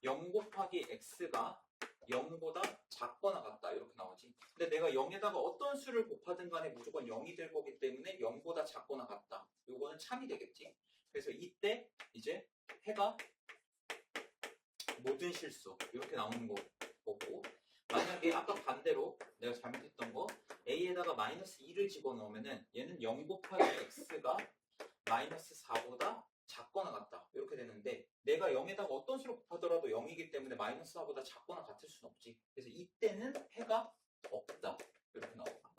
Speaker 1: 0 곱하기 X가 0보다 작거나 같다. 이렇게 나오지. 근데 내가 0에다가 어떤 수를 곱하든 간에 무조건 0이 될 거기 때문에 0보다 작거나 같다. 요거는 참이 되겠지. 그래서 이때 이제 해가 모든 실수 이렇게 나오는 거고, 만약에 아까 반대로 내가 잘못했던 거 A에다가 마이너스 2를 집어넣으면은 얘는 0 곱하기 X가 마이너스 4보다 작거나 같다. 이렇게 되는데 내가 0에다가 어떤 수를 곱하더라도 0이기 때문에 마이너스 4보다 작거나 같을 수는 없지. 그래서 이때는 해가 없다. 이렇게 나온다.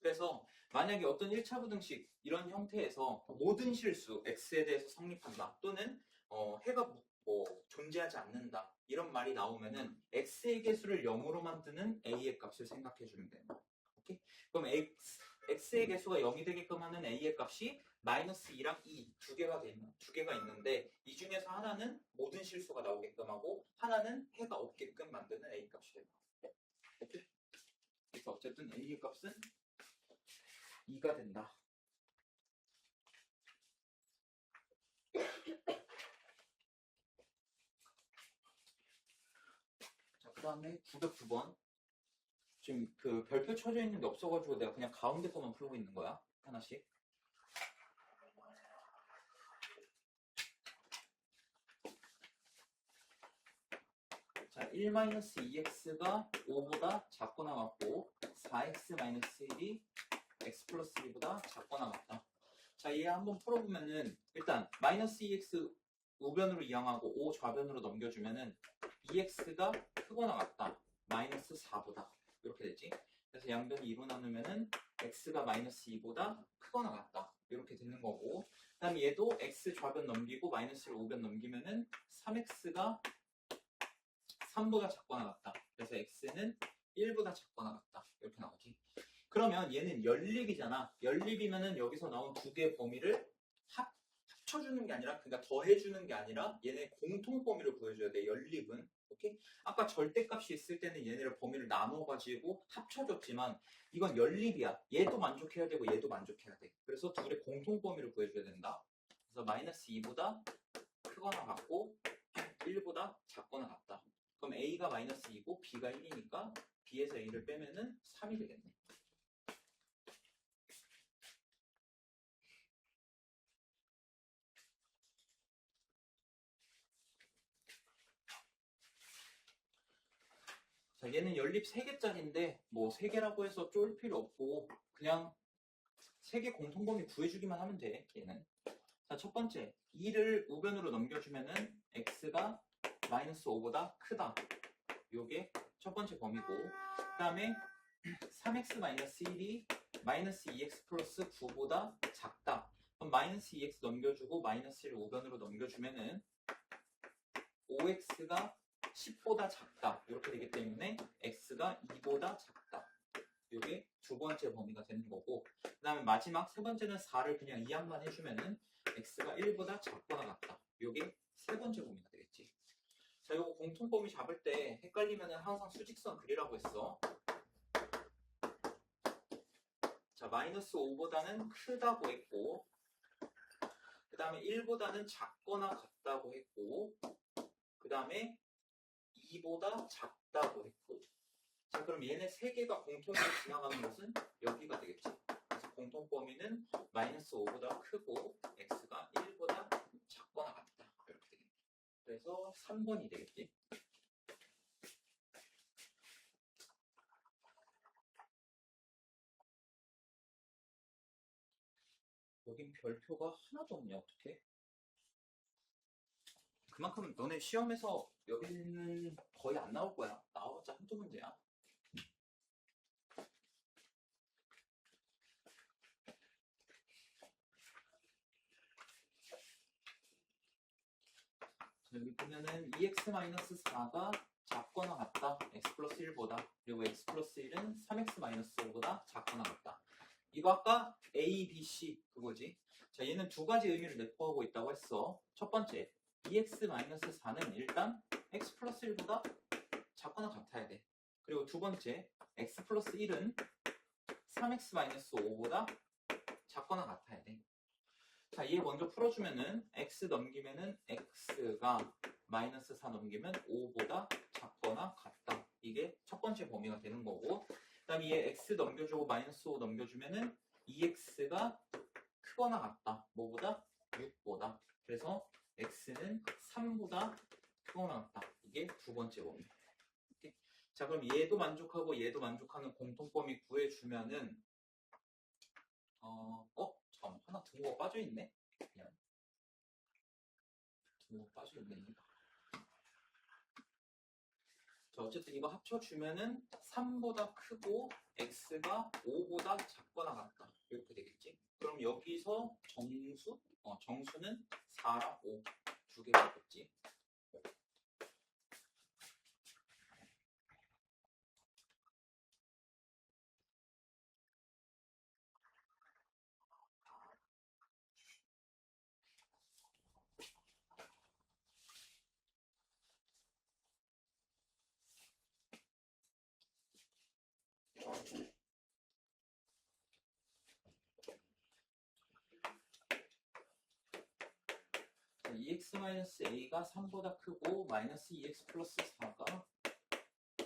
Speaker 1: 그래서 만약에 어떤 1차 부등식 이런 형태에서 모든 실수 X에 대해서 성립한다. 또는 해가 존재하지 않는다. 이런 말이 나오면은 X의 개수를 0으로 만드는 A의 값을 생각해 주면 된다. 오케이? 그럼 X의 개수가 0이 되게끔 하는 A의 값이 마이너스 2랑 2 두 개가 두 개가 있는데 이 중에서 하나는 모든 실수가 나오게끔 하고 하나는 해가 없게끔 만드는 A 값이 됩니다. 오케이? 그래서 어쨌든 A 값은 2가 된다. 자, 그 다음에 909번. 지금 그 별표 쳐져 있는 게 없어가지고 내가 그냥 가운데 거만 풀고 있는 거야. 하나씩. 자, 1-2x가 5보다 작거나 같고 4x-1이 x 플러스 1보다 작거나 같다. 자, 얘 한번 풀어보면은 일단 마이너스 2x 우변으로 이항하고 5 좌변으로 넘겨주면은 2x가 크거나 같다. 마이너스 4보다. 이렇게 되지. 그래서 양변이 2로 나누면은 x가 마이너스 2보다 크거나 같다. 이렇게 되는 거고. 그 다음에 얘도 x 좌변 넘기고 마이너스를 우변 넘기면은 3x가 3보다 작거나 같다. 그래서 x는 1보다 작거나 같다. 이렇게 나오지. 그러면 얘는 연립이잖아. 연립이면은 여기서 나온 두 개의 범위를 합쳐주는 게 아니라, 그러니까 더해주는 게 아니라 얘네 공통 범위를 구해줘야 돼. 연립은. 오케이? 아까 절대값이 있을 때는 얘네를 범위를 나눠가지고 합쳐줬지만 이건 연립이야. 얘도 만족해야 되고 얘도 만족해야 돼. 그래서 둘의 공통 범위를 구해줘야 된다. 그래서 마이너스 2보다 크거나 같고 1보다 작거나 같다. 그럼 A가 마이너스 2고 B가 1이니까 B에서 A를 빼면은 3이 되겠네. 자, 얘는 연립 3개짜리인데 뭐 3개라고 해서 쫄 필요 없고 그냥 3개 공통범위 구해주기만 하면 돼. 얘는. 자, 첫 번째 2를 우변으로 넘겨주면은 x가 마이너스 5보다 크다. 요게 첫 번째 범위고, 그 다음에 3x 마이너스 1이 마이너스 2x 플러스 9보다 작다. 그럼 마이너스 2x 넘겨주고 마이너스 1을 우변으로 넘겨주면은 5x가 10보다 작다. 이렇게 되기 때문에 x가 2보다 작다. 이게 두 번째 범위가 되는 거고, 그 다음에 마지막 세 번째는 4를 그냥 이항만 해주면은 x가 1보다 작거나 같다. 이게 세 번째 범위가 되겠지. 자, 이거 공통 범위 잡을 때 헷갈리면은 항상 수직선 그리라고 했어. 자, 마이너스 5보다는 크다고 했고, 그 다음에 1보다는 작거나 같다고 했고, 그 다음에 2보다 작다고 했고. 자, 그럼 얘네 세 개가 공통으로 지나가는 것은 여기가 되겠지. 그래서 공통 범위는 마이너스 5보다 크고 x가 1보다 작거나 같다. 이렇게 되겠네. 그래서 3번이 되겠지. 여긴 별표가 하나도 없냐, 어떡해? 그만큼 너네 시험에서 여기는 거의 안 나올 거야. 나와봤자 한두 문제야. 자, 여기 보면은 2x-4가 작거나 같다. x 플러스 1보다. 그리고 x 플러스 1은 3x-5보다 작거나 같다. 이거 아까 A, B, C 그거지. 자, 얘는 두 가지 의미를 내포하고 있다고 했어. 첫 번째, 2x-4는 일단 x 플러스 1보다 작거나 같아야 돼. 그리고 두 번째, x 플러스 1은 3x-5보다 작거나 같아야 돼. 자, 얘 먼저 풀어주면은 x 넘기면은 x가 마이너스 4 넘기면 5보다 작거나 같다. 이게 첫 번째 범위가 되는 거고, 그 다음에 얘 x 넘겨주고 마이너스 5 넘겨주면은 2x가 크거나 같다. 뭐보다? 6보다. 그래서 x는 3보다 크거나 같다. 이게 두 번째 범위. 오케이? 자, 그럼 얘도 만족하고 얘도 만족하는 공통범위 구해주면은 잠깐만, 하나 등호가 빠져있네? 그냥 등호가 빠져있네. 자, 어쨌든 이거 합쳐주면은 3보다 크고 x가 5보다 작거나 같다. 이렇게 되겠지. 그럼 여기서 정수는 4랑 5 두 개가 되겠지. 2-a가 3보다 크고 마이너스 2x 플러스 4가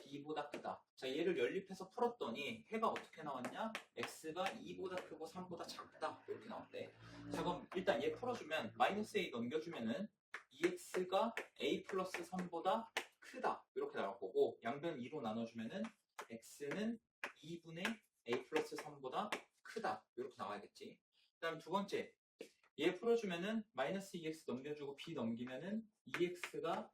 Speaker 1: b보다 크다. 자, 얘를 연립해서 풀었더니 해가 어떻게 나왔냐? x가 2보다 크고 3보다 작다. 이렇게 나왔대. 자, 그럼 일단 얘 풀어주면 마이너스 a 넘겨주면은 2x가 a 플러스 3보다 크다. 이렇게 나올 거고 양변 2로 나눠주면은 x는 2분의 a 플러스 3보다 크다. 이렇게 나와야겠지. 그 다음 두 번째, 얘 풀어주면은 마이너스 2x 넘겨주고 b 넘기면은 2x가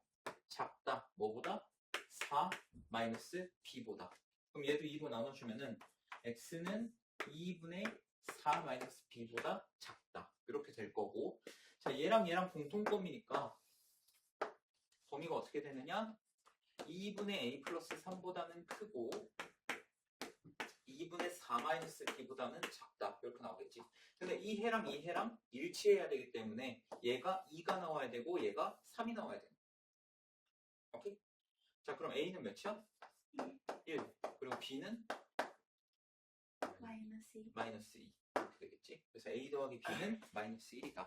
Speaker 1: 작다. 뭐보다? 4 마이너스 b보다. 그럼 얘도 2로 나눠주면은 x는 2분의 4 마이너스 b보다 작다. 이렇게 될 거고. 자, 얘랑 얘랑 공통범위니까 범위가 어떻게 되느냐? 2분의 a 플러스 3보다는 크고 2분의 4 마이너스 b보다는 작다. 이렇게 나오겠지. 근데 이 해랑 이 해랑 일치해야 되기 때문에 얘가 2가 나와야 되고 얘가 3이 나와야 돼. 오케이? 자, 그럼 a는 몇이야? 1. 그리고 b는
Speaker 3: 마이너스 2.
Speaker 1: 마이너스 2. 이렇게 되겠지. 그래서 a 더하기 b는 마이너스 1이다.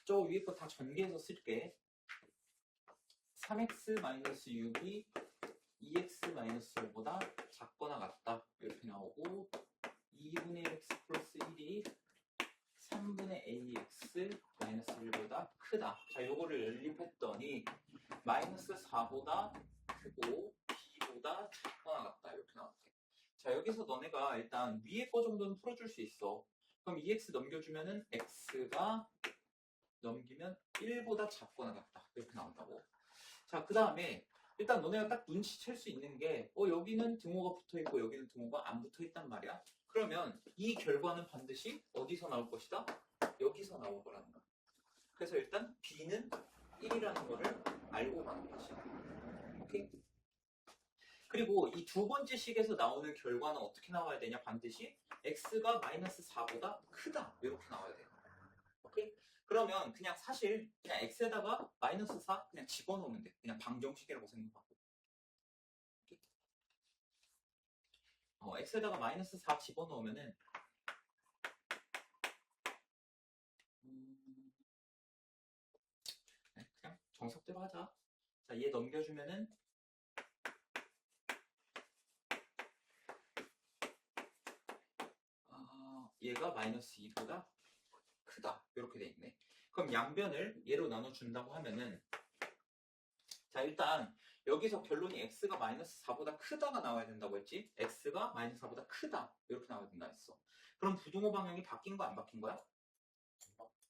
Speaker 1: 저 위에 거 다 전개해서 쓸게. 3x-6이 2x-5보다 작거나 같다. 이렇게 나오고 2분의 1x 플러스 1이 3분의 ax-1보다 크다. 자, 요거를 연립했더니 마이너스 4보다 크고 b보다 작거나 같다. 이렇게 나왔대. 자, 여기서 너네가 일단 위에 거 정도는 풀어줄 수 있어. 그럼 2x 넘겨주면은 x가 넘기면 1보다 작거나 같다. 이렇게 나온다고. 자, 그 다음에 일단 너네가 딱 눈치챌 수 있는 게 여기는 등호가 붙어있고 여기는 등호가 안 붙어있단 말이야. 그러면 이 결과는 반드시 어디서 나올 것이다? 여기서 나올 거라는 거야. 그래서 일단 b는 1이라는 거를 알고 가는 거지. 오케이? 그리고 이 두 번째 식에서 나오는 결과는 어떻게 나와야 되냐? 반드시 x가 마이너스 4보다 크다. 이렇게 나와야 돼요. 오케이? 그러면 그냥 사실 그냥 x에다가 마이너스 4 그냥 집어넣으면 돼. 그냥 방정식이라고 생각하고. x에다가 마이너스 4 집어넣으면은 그냥 정석대로 하자. 자, 얘 넘겨주면은 얘가 마이너스 2보다 크다. 이렇게 돼 있네. 그럼 양변을 얘로 나눠준다고 하면은 자, 일단 여기서 결론이 x가 마이너스 4보다 크다가 나와야 된다고 했지? x가 마이너스 4보다 크다. 이렇게 나와야 된다 했어. 그럼 부등호 방향이 바뀐 거 안 바뀐 거야?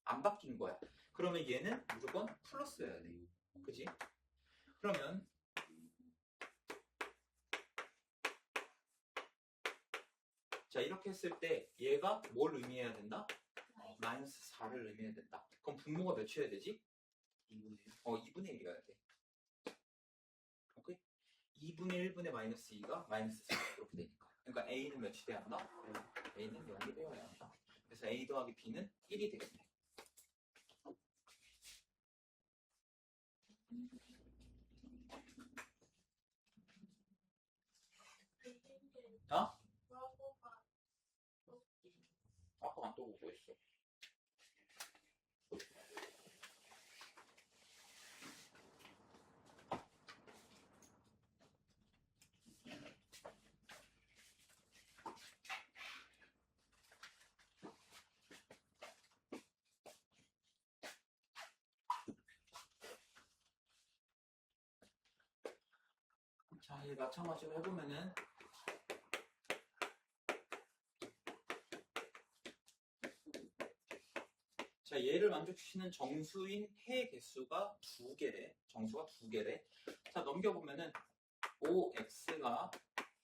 Speaker 1: 안 바뀐 거야. 그러면 얘는 무조건 플러스여야 돼. 그지? 그러면 자, 이렇게 했을 때 얘가 뭘 의미해야 된다? 마이너스 4를 의미해야 된다. 그럼 분모가 몇이어야 되지? 2분의 1이어야 돼. 오케이? 2분의 1분의 마이너스 2가 마이너스 4 이렇게 되니까. 그러니까 a는 몇이 돼야 한다? a는 0이 되어야 한다. 그래서 a 더하기 b는 1이 되겠네. 어? 아빠가 또 보고 있어. 자, 이 마찬가지로 해보면은 자, 얘를 만족시키는 정수인 해 개수가 2개래. 정수가 2개래. 자, 넘겨보면은 5x가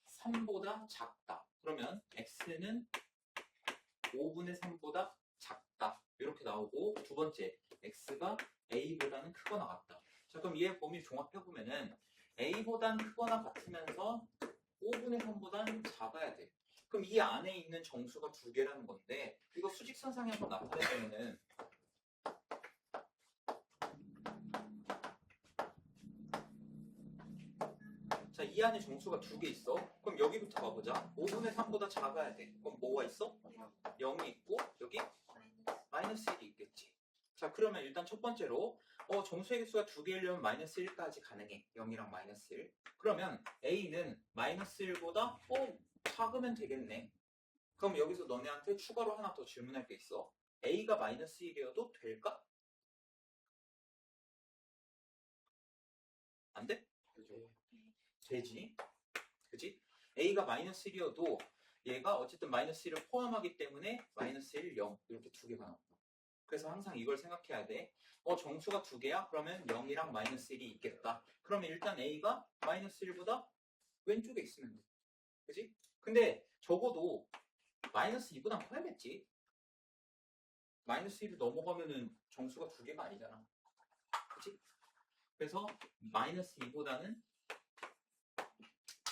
Speaker 1: 3보다 작다. 그러면 x는 5분의 3보다 작다. 이렇게 나오고 두 번째, x가 a보다는 크거나 같다. 자, 그럼 얘 범위 종합해보면은 a보단 크거나 같으면서 5분의 3보단 작아야 돼. 그럼 이 안에 있는 정수가 2개라는 건데 이거 수직선상에 한번 나타내면은 자, 이 안에 정수가 2개 있어. 그럼 여기부터 가보자. 5분의 3보다 작아야 돼. 그럼 뭐가 있어? 0이 있고 여기 마이너스 1이 있겠지. 자, 그러면 일단 첫 번째로 정수의 개수가 2개이려면 마이너스 1까지 가능해. 0이랑 마이너스 1. 그러면 A는 마이너스 1보다 작으면 되겠네. 그럼 여기서 너네한테 추가로 하나 더 질문할 게 있어. A가 마이너스 1이어도 될까? 안 돼?
Speaker 2: 되죠.
Speaker 1: 되지. 그지? A가 마이너스 1이어도 얘가 어쨌든 마이너스 1을 포함하기 때문에 마이너스 1, 0 이렇게 2개가 나온다. 그래서 항상 이걸 생각해야 돼. 정수가 2개야? 그러면 0이랑 마이너스 1이 있겠다. 그러면 일단 A가 마이너스 1보다 왼쪽에 있으면 돼. 그지? 근데 적어도 마이너스 2보단 커야겠지. 마이너스 1을 넘어가면은 정수가 2개가 아니잖아. 그지? 그래서 마이너스 2보다는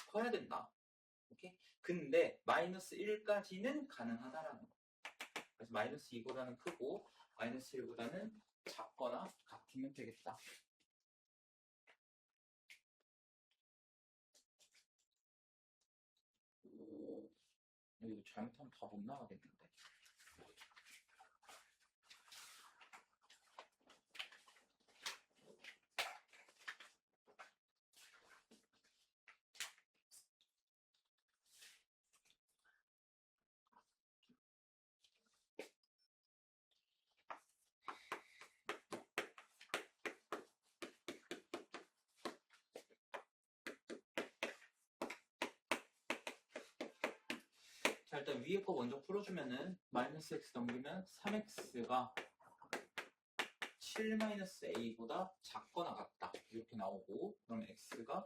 Speaker 1: 커야 된다. 오케이? 근데 마이너스 1까지는 가능하다라는 거. 그래서 마이너스 2보다는 크고 마이너스 1보다는 작거나 같으면 되겠다. 이거 잘못하면 다 못 나가겠는데. 자, 일단 위에 거 먼저 풀어주면은 마이너스 x 넘기면 3x가 7-a보다 작거나 같다. 이렇게 나오고 그럼 x가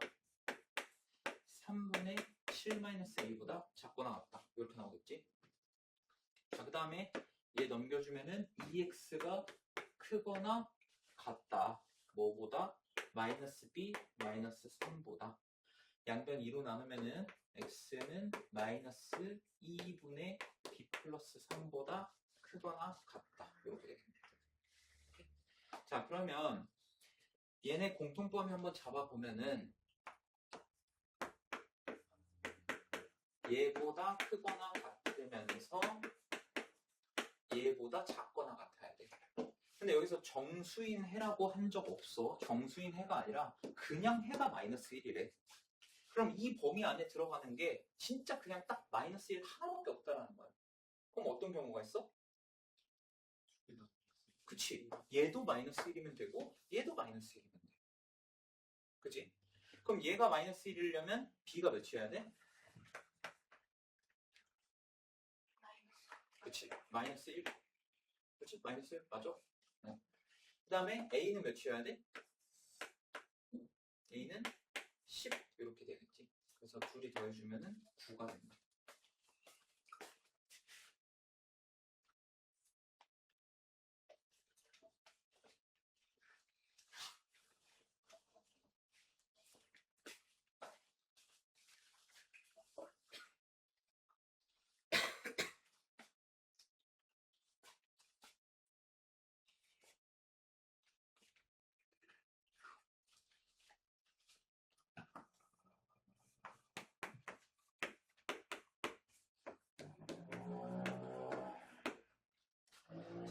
Speaker 1: 3분의 7-a보다 작거나 같다. 이렇게 나오겠지? 자, 그 다음에 얘 넘겨주면은 2x가 크거나 같다. 뭐보다? 마이너스 b 마이너스 3보다. 양변 2로 나누면은 x는 마이너스 2분의 b 플러스 3보다 크거나 같다. 이렇게 되겠네. 자, 그러면 얘네 공통범위 한번 잡아보면은 얘보다 크거나 같으면서 얘보다 작거나 같아야 돼. 근데 여기서 정수인 해라고 한 적 없어. 정수인 해가 아니라 그냥 해가 마이너스 1이래. 그럼 이 범위 안에 들어가는 게 진짜 그냥 딱 마이너스 1 하나밖에 없다라는 거야. 그럼 어떤 경우가 있어? 그치. 얘도 마이너스 1이면 되고 얘도 마이너스 1이면 돼. 그치? 그럼 얘가 마이너스 1이려면 b가 몇이어야 돼? 그치. 마이너스 1. 그치? 마이너스 1. 맞아? 그 다음에 a는 몇이어야 돼? a는 10 이렇게 되겠지. 그래서 둘이 더해주면은 9가 된다.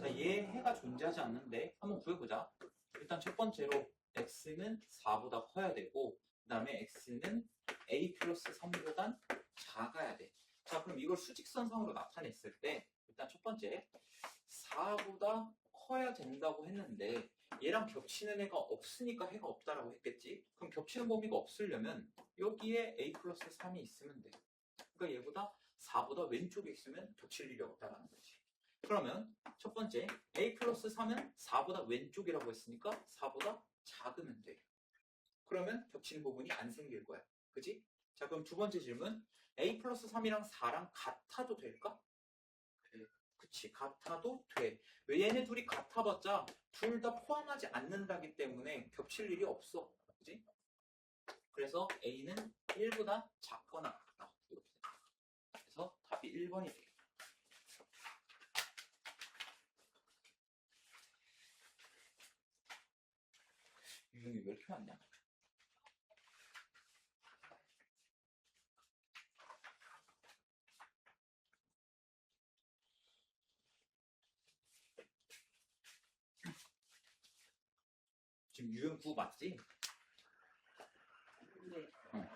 Speaker 1: 자, 얘 해가 존재하지 않는데 한번 구해보자. 일단 첫 번째로 x는 4보다 커야 되고 그 다음에 x는 a 플러스 3보단 작아야 돼. 자, 그럼 이걸 수직선상으로 나타냈을 때 일단 첫 번째 4보다 커야 된다고 했는데 얘랑 겹치는 애가 없으니까 해가 없다라고 했겠지. 그럼 겹치는 범위가 없으려면 여기에 a 플러스 3이 있으면 돼. 그러니까 얘보다 4보다 왼쪽에 있으면 겹칠 일이 없다라는 거지. 그러면 첫 번째 a 플러스 3은 4보다 왼쪽이라고 했으니까 4보다 작으면 돼. 그러면 겹치는 부분이 안 생길 거야. 그지? 자, 그럼 두 번째 질문. a 플러스 3이랑 4랑 같아도 될까? 그치, 같아도 돼. 왜 얘네 둘이 같아봤자 둘 다 포함하지 않는다기 때문에 겹칠 일이 없어. 그지? 그래서 a는 1보다 작거나 같다. 이렇게. 그래서 답이 1번이 되겠다. 유형이 왜 이렇게 많냐? 지금 유형 9 맞지?
Speaker 2: 네.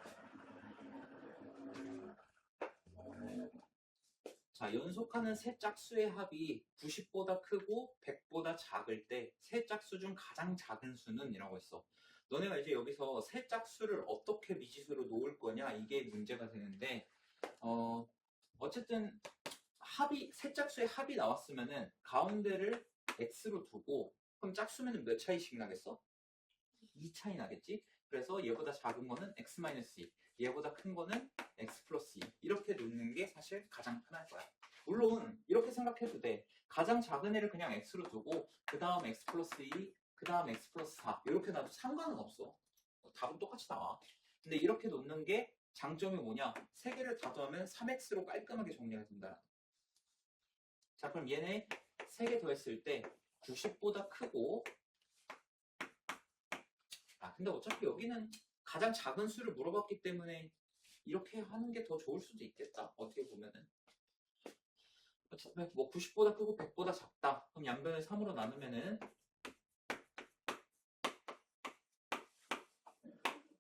Speaker 1: 자, 연속하는 세 짝수의 합이 90보다 크고 100보다 작을 때 세 짝수 중 가장 작은 수는 이라고 했어. 너네가 이제 여기서 세 짝수를 어떻게 미지수로 놓을 거냐 이게 문제가 되는데 어쨌든 세 짝수의 합이 나왔으면은 가운데를 x로 두고 그럼 짝수면은 몇 차이씩 나겠어? 2 차이 나겠지? 그래서 얘보다 작은 거는 x-2, 얘보다 큰 거는 x 플러스 2 이렇게 놓는 게 사실 가장 편할 거야. 물론 이렇게 생각해도 돼. 가장 작은 애를 그냥 x로 두고 그 다음 x 플러스 2, 그 다음 x 플러스 4 이렇게 놔도 상관은 없어. 답은 똑같이 나와. 근데 이렇게 놓는 게 장점이 뭐냐? 세 개를 다 더하면 3x로 깔끔하게 정리가 된다. 자, 그럼 얘네 세 개 더했을 때 90보다 크고 근데 어차피 여기는 가장 작은 수를 물어봤기 때문에 이렇게 하는 게 더 좋을 수도 있겠다. 어떻게 보면은. 뭐 90보다 크고 100보다 작다. 그럼 양변을 3으로 나누면은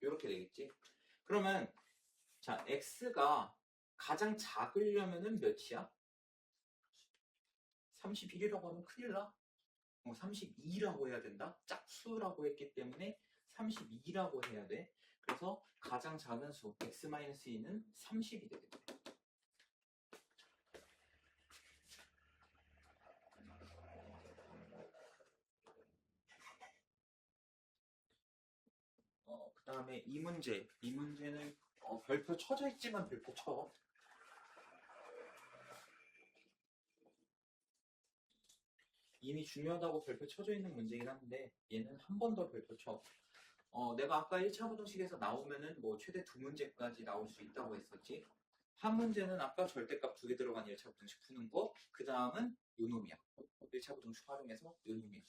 Speaker 1: 이렇게 되겠지. 그러면 자, x가 가장 작으려면은 몇이야? 31이라고 하면 큰일 나. 32라고 해야 된다. 짝수라고 했기 때문에 32라고 해야 돼. 그래서 가장 작은 수 x-2는 30이 되겠다. 그 다음에 이 문제는 별표 쳐져 있지만 별표 쳐. 이미 중요하다고 별표 쳐져 있는 문제긴 한데 얘는 한 번 더 별표 쳐. 내가 아까 1차 부등식에서 나오면은 뭐 최대 2문제까지 나올 수 있다고 했었지. 한 문제는 아까 절대값 2개 들어간 1차 부등식 푸는 거, 그 다음은 요 놈이야. 1차 부등식 활용해서 요 놈이야.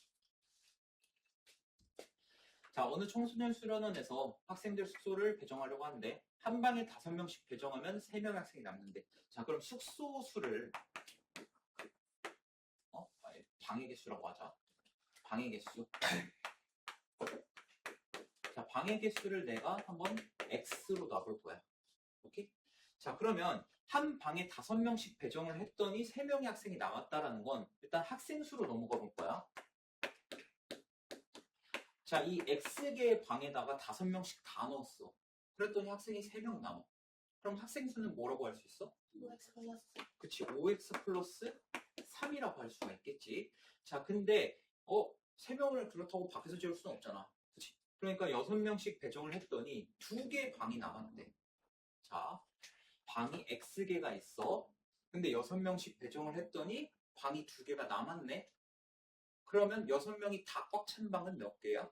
Speaker 1: 자, 어느 청소년 수련원에서 학생들 숙소를 배정하려고 하는데 한 방에 5명씩 배정하면 3명의 학생이 남는데, 자, 그럼 숙소 수를 방해 개수라고 하자. 방해 개수. 자, 방해 개수를 내가 한번 x로 놔볼 거야. 오케이? 자, 그러면 한 방에 5명씩 배정을 했더니 3명의 학생이 남았다라는 건 일단 학생 수로 넘어가 볼 거야. 자, 이 x개의 방에다가 5명씩 다 넣었어. 그랬더니 학생이 3명 남아. 그럼 학생 수는 뭐라고 할 수 있어?
Speaker 3: 5x 플러스
Speaker 1: 그치, 5x 플러스 3이라고 할 수가 있겠지. 자, 근데 3명을 그렇다고 밖에서 재울 수는 없잖아. 그치? 그러니까 6명씩 배정을 했더니 2개의 방이 남았대. 자, 방이 x개가 있어. 근데 6명씩 배정을 했더니 방이 2개가 남았네. 그러면 6명이 다 꽉 찬 방은 몇 개야?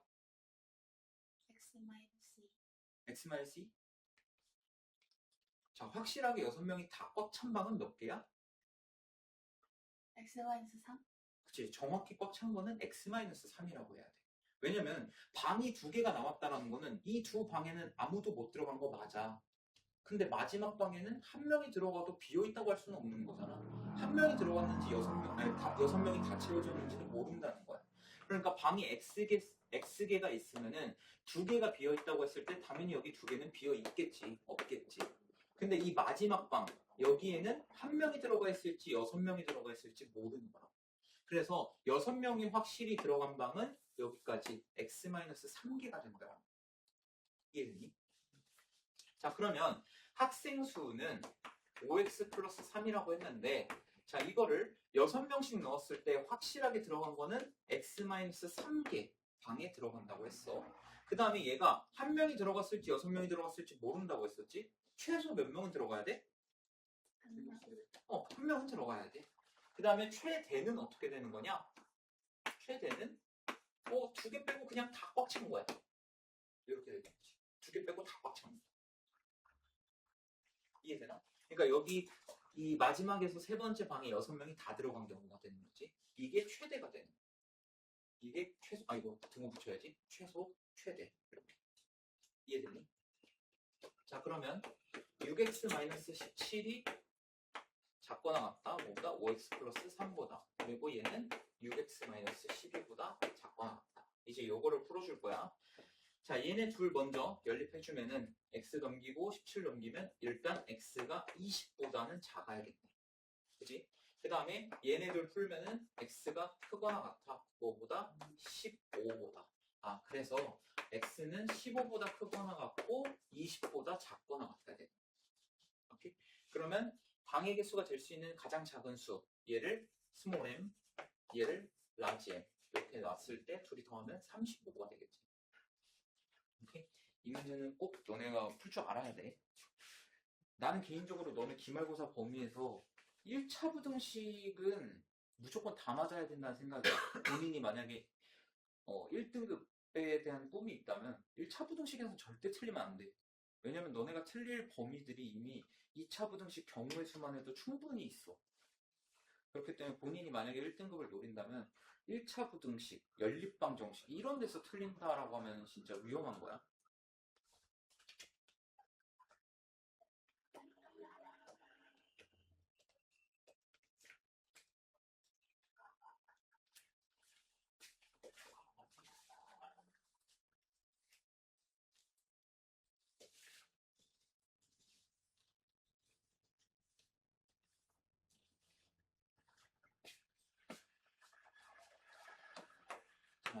Speaker 1: x-2? 자, 확실하게 6명이 다 꽉 찬 방은 몇 개야?
Speaker 3: x-3?
Speaker 1: 그치, 정확히 꽉 찬 거는 x-3이라고 해야 돼. 왜냐면 방이 2개가 남았다는 거는 이 두 방에는 아무도 못 들어간 거 맞아. 근데 마지막 방에는 한 명이 들어가도 비어있다고 할 수는 없는 거잖아. 한 명이 들어갔는지 6명이 다 채워졌는지는 모른다는 거야. 그러니까 방이 x개가 있으면은 2개가 비어있다고 했을 때 당연히 여기 2개는 비어있겠지, 없겠지. 근데 이 마지막 방, 여기에는 한 명이 들어가 있을지 6명이 들어가 있을지 모르는 거야. 그래서 6명이 확실히 들어간 방은 여기까지 x-3개가 된 거야. 이해되니? 자, 그러면 학생 수는 5x 플러스 3이라고 했는데, 자, 이거를 6명씩 넣었을 때 확실하게 들어간 거는 x-3개 방에 들어간다고 했어. 그 다음에 얘가 한 명이 들어갔을지 6명이 들어갔을지 모른다고 했었지? 최소 몇 명은 들어가야 돼? 한 명은 들어가야 돼. 그 다음에 최대는 어떻게 되는 거냐? 최대는 2개 빼고 그냥 다 꽉 찬 거야. 이렇게 되겠지. 2개 빼고 다 꽉 찬 거야. 이해되나? 그러니까 여기 이 마지막에서 세 번째 방에 6명이 다 들어간 경우가 되는 거지. 이게 최대가 되는 거야. 이게 최소, 이거 등호 붙여야지. 최소, 최대. 이렇게. 이해되니? 자, 그러면 6x-17이 작거나 같다. 뭐보다? 5x 플러스 3보다. 그리고 얘는 6x-12보다 작거나 같다. 이제 요거를 풀어줄 거야. 자, 얘네 둘 먼저 연립해주면은 x 넘기고 17 넘기면 일단 x가 20보다는 작아야겠네. 그지? 그 다음에 얘네들 풀면은 x가 크거나 같아. 뭐보다? 15보다. 그래서 x는 15보다 크거나 같고 20보다 작거나 같아야 돼. 오케이? 그러면 방의 개수가 될 수 있는 가장 작은 수, 얘를 스몰 m, 얘를 라지 m 이렇게 놨을 때 둘이 더하면 35가 되겠지. 오케이? 이 문제는 꼭 너네가 풀 줄 알아야 돼. 나는 개인적으로 너네 기말고사 범위에서 1차 부등식은 무조건 다 맞아야 된다는 생각이야. 본인이 만약에 1등급에 대한 꿈이 있다면 1차 부등식에서 절대 틀리면 안 돼. 왜냐면 너네가 틀릴 범위들이 이미 2차 부등식 경우의 수만 해도 충분히 있어. 그렇기 때문에 본인이 만약에 1등급을 노린다면 1차 부등식, 연립방 정식 이런 데서 틀린다라고 하면 진짜 위험한 거야.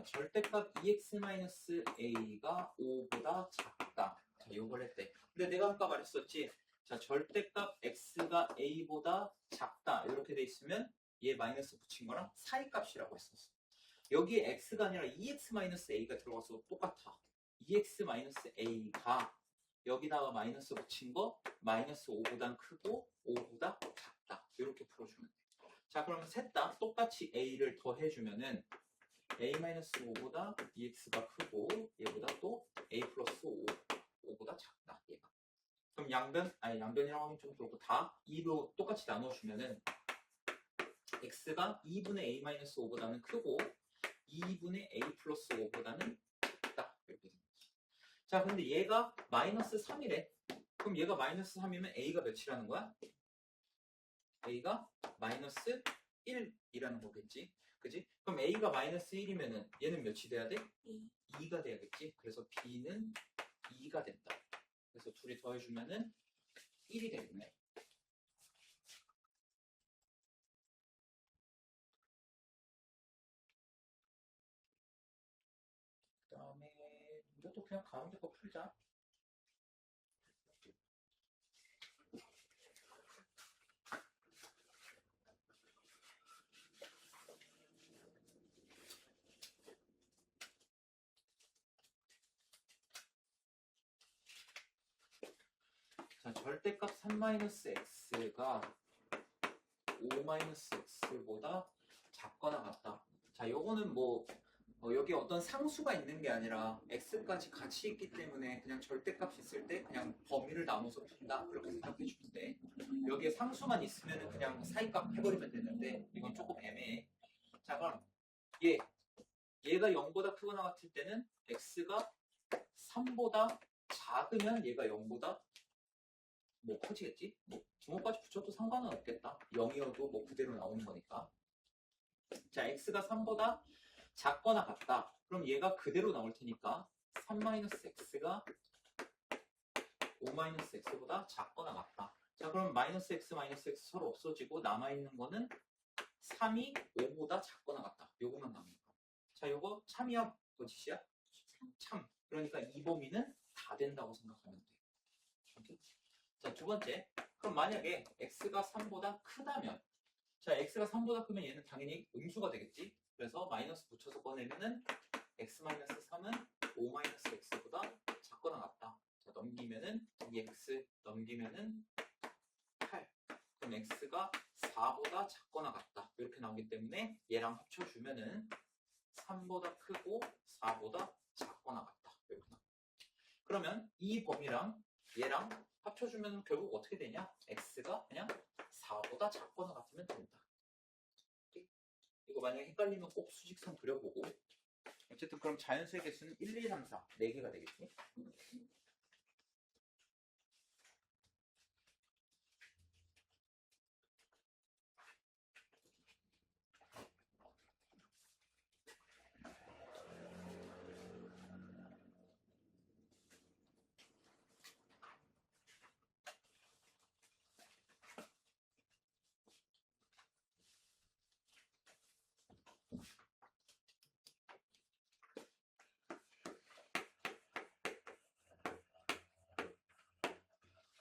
Speaker 1: 절대값 2x-a가 5보다 작다. 자, 요걸 했대. 근데 내가 아까 말했었지. 자, 절대값 x가 a보다 작다. 이렇게 돼 있으면 얘 마이너스 붙인 거랑 사이값이라고 했었어. 여기에 x가 아니라 2x-a가 들어가서 똑같아. 2x-a가 여기다가 마이너스 붙인 거 마이너스 5보다 크고 5보다 작다. 이렇게 풀어주면 돼. 자, 그러면 셋 다 똑같이 a를 더해주면은 a-5보다 2x가 크고 얘보다 또 a 플러스 5보다 작다. 얘가. 그럼 양변이라고 하면 좀 그렇고 다 2로 똑같이 나눠주면은 x가 2분의 a-5보다는 크고 2분의 a 플러스 5보다는 작다. 이렇게 됩니다. 자, 근데 얘가 마이너스 3이래. 그럼 얘가 마이너스 3이면 a가 몇이라는 거야? a가 마이너스 1이라는 거겠지. 그지? 그럼 a가 마이너스 1이면은 얘는 몇이 돼야 돼? 2가 돼야겠지. 그래서 b는 2가 된다. 그래서 둘이 더해주면은 1이 되겠네. 그 다음에 이것도 그냥 가운데 거 풀자. 자, 절대값 3-x가 5-x보다 작거나 같다. 자, 요거는 뭐 여기 어떤 상수가 있는 게 아니라 x까지 같이 있기 때문에 그냥 절대값 있을 때 그냥 범위를 나눠서 푼다 그렇게 생각해 주면 돼. 여기에 상수만 있으면 그냥 사이값 해버리면 되는데 이건 조금 애매해. 자, 그럼 얘가 0보다 크거나 같을 때는 x가 3보다 작으면 얘가 0보다 뭐 커지겠지? 뭐 등호까지 붙여도 상관은 없겠다. 0이어도 뭐 그대로 나오는 거니까. 자, x가 3보다 작거나 같다. 그럼 얘가 그대로 나올 테니까 3-x가 5-x보다 작거나 같다. 자, 그럼 마이너스 x 서로 없어지고 남아있는 거는 3이 5보다 작거나 같다. 요거만 남는 거. 자, 요거 참이야? 거짓이야? 참. 그러니까 이 범위는 다 된다고 생각하면 돼. 오케이? 자, 두 번째. 그럼 만약에 x가 3보다 크다면, 자, x가 3보다 크면 얘는 당연히 음수가 되겠지. 그래서 마이너스 붙여서 꺼내면은 x-3은 5-x보다 작거나 같다. 자, 넘기면은 2x 넘기면은 8. 그럼 x가 4보다 작거나 같다. 이렇게 나오기 때문에 얘랑 합쳐주면은 3보다 크고 4보다 작거나 같다. 이렇게 나와. 그러면 이 범위랑 얘랑 합쳐주면 결국 어떻게 되냐? x가 그냥 4보다 작거나 같으면 된다. 오케이? 이거 만약에 헷갈리면 꼭 수직선 그려보고. 어쨌든 그럼 자연수의 개수는 1, 2, 3, 4 4개가 되겠지.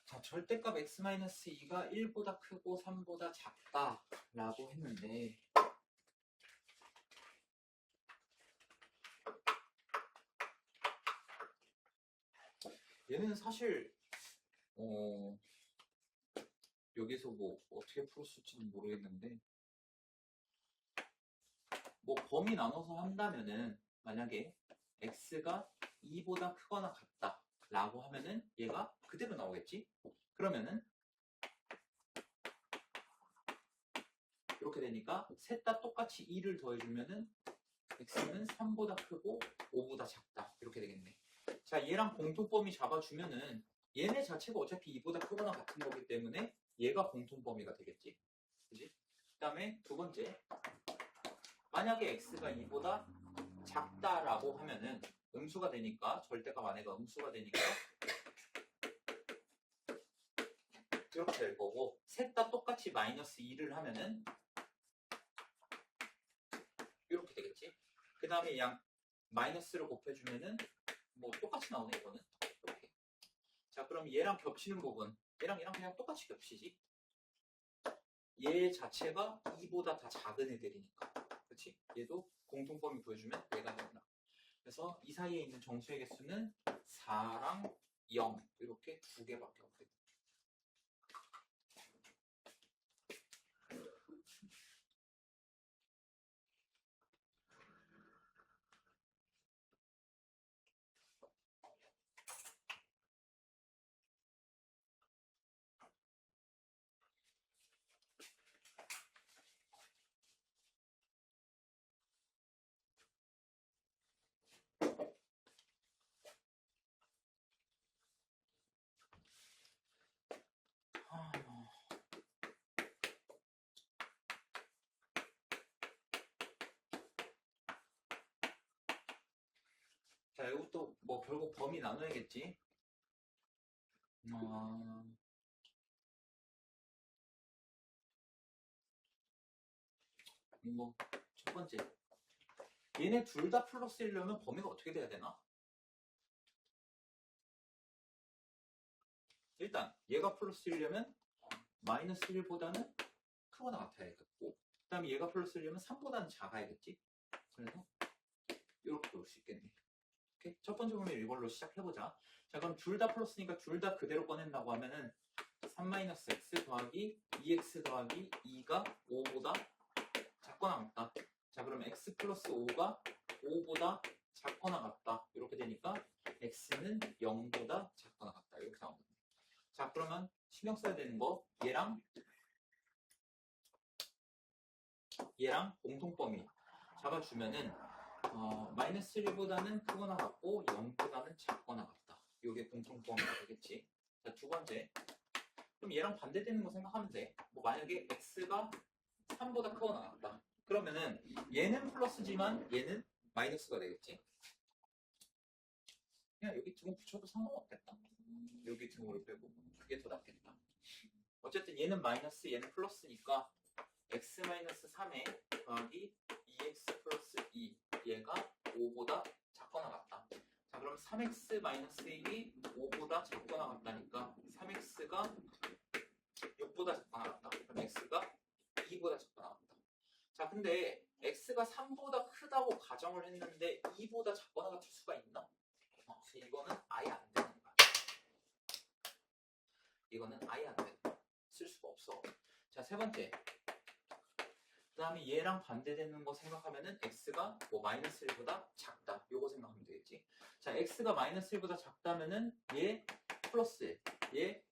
Speaker 1: 자, 절대값 x-2가 1보다 크고 3보다 작다라고 했는데 얘는 사실 여기서 뭐 어떻게 풀었을지는 모르겠는데 뭐 범위 나눠서 한다면은 만약에 x가 2보다 크거나 같다 라고 하면은 얘가 그대로 나오겠지? 그러면은 이렇게 되니까 셋 다 똑같이 2를 더해주면은 x는 3보다 크고 5보다 작다 이렇게 되겠네. 자, 얘랑 공통범위 잡아주면은 얘네 자체가 어차피 2보다 크거나 같은 거기 때문에 얘가 공통범위가 되겠지. 그지? 그 다음에 두 번째, 만약에 x가 2보다 작다라고 하면은 음수가 되니까 절대값 안에가 음수가 되니까 이렇게 될 거고, 셋 다 똑같이 마이너스 2를 하면은 이렇게 되겠지. 그 다음에 마이너스를 곱해주면은 뭐 똑같이 나오네 이거는. 이렇게. 자, 그럼 얘랑 겹치는 부분, 얘랑 그냥 똑같이 겹치지. 얘 자체가 2보다 다 작은 애들이니까, 그렇지? 얘도 공통범위 보여주면 얘가 된다. 그래서 이 사이에 있는 정수의 개수는 4랑 0 이렇게 두 개밖에 없거든. 자, 이것도 뭐 결국 범위 나눠야겠지. 뭐 첫 번째, 얘네 둘 다 플러스이려면 범위가 어떻게 돼야 되나? 일단 얘가 플러스이려면 마이너스 1보다는 크거나 같아야겠고, 그 다음에 얘가 플러스이려면 3보다는 작아야겠지. 그래서 이렇게 볼 수 있겠네. 오케이? 첫 번째 범위 이걸로 시작해보자. 자, 그럼 둘 다 플러스니까 둘 다 그대로 꺼낸다고 하면은 3-x 더하기 2x 더하기 2가 5보다 작거나 같다. 자, 그럼 x 플러스 5가 5보다 작거나 같다. 이렇게 되니까 x는 0보다 작거나 같다. 이렇게 나옵니다. 자, 그러면 신경 써야 되는 거, 얘랑 공통범위 잡아주면은 마이너스 1보다는 크거나 같고 0보다는 작거나 같다. 이게 공통범위가 되겠지. 자, 두 번째, 그럼 얘랑 반대되는 거 생각하면 돼. 뭐 만약에 x가 3보다 크거나 같다. 그러면은 얘는 플러스지만 얘는 마이너스가 되겠지. 그냥 여기 등호 붙여도 상관없겠다. 여기 등호를 빼고 그게 더 낫겠다. 어쨌든 얘는 마이너스, 얘는 플러스니까 x-3에 더하기 2x 플러스 2 얘가 5보다 작거나 같다. 자, 그럼 3x-1이 5보다 작거나 같다니까 3x가 6보다 작거나 같다. 그럼 x가 2보다 작거나 같다. 자, 근데 x가 3보다 크다고 가정을 했는데 2보다 작거나 같을 수가 있나? 이거는 아예 안 되는 거야. 이거는 아예 안 돼. 쓸 수가 없어. 자, 세 번째. 그 다음에 얘랑 반대되는 거 생각하면은 x가 뭐 마이너스 1보다 작다. 요거 생각하면 되겠지. 자, x가 마이너스 1보다 작다면은 얘 플러스, 얘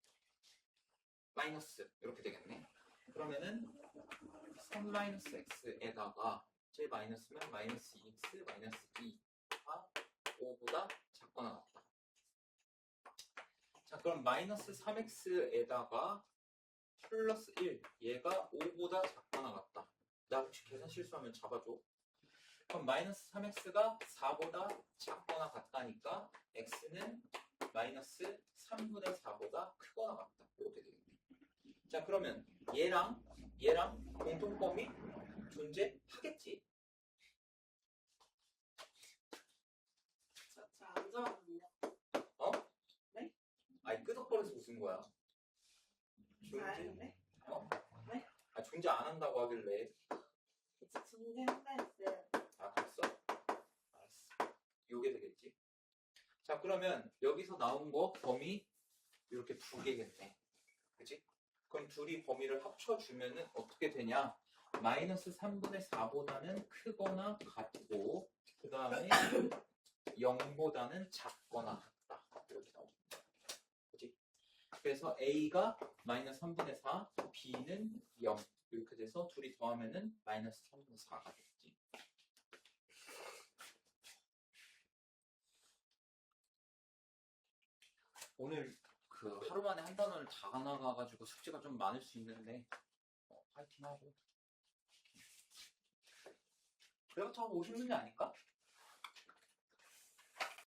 Speaker 1: 마이너스 이렇게 되겠네. 그러면은 3-x에다가 j 마이너스면 마이너스 2x 마이너스 2가 5보다 작거나 같다. 자, 그럼 마이너스 3x에다가 플러스 1 얘가 5보다 작거나 같다. 나 혹시 계산 실수하면 잡아줘. 그럼 마이너스 3x가 4보다 작거나 같다니까 x는 마이너스 3분의 4보다 크거나 같다. 이렇게 되겠네. 자, 그러면 얘랑 공통범위 존재하겠지?
Speaker 3: 안 잡았는데.
Speaker 1: 어?
Speaker 3: 네?
Speaker 1: 아니 끄덕거려서 웃은 거야. 존재?
Speaker 3: 아닌데?
Speaker 1: 어?
Speaker 3: 네?
Speaker 1: 아, 존재 안 한다고 하길래.
Speaker 3: 진짜 존재한다 했어요.
Speaker 1: 아, 그랬어? 알았어. 요게 되겠지? 자, 그러면 여기서 나온 거 범위 이렇게 두 개겠네. 그치? 그럼 둘이 범위를 합쳐주면은 어떻게 되냐? 마이너스 3분의 4보다는 크거나 같고, 그 다음에 0보다는 작거나 같다. 이렇게 나옵니다. 그치? 그래서 A가 마이너스 3분의 4, B는 0. 이렇게 돼서 둘이 더하면은 마이너스 3분의 4가 되겠지. 오늘 그 하루 만에 한 단원을 다 나가가지고 숙제가 좀 많을 수 있는데 파이팅하고 그래도 더 50문제 아닐까?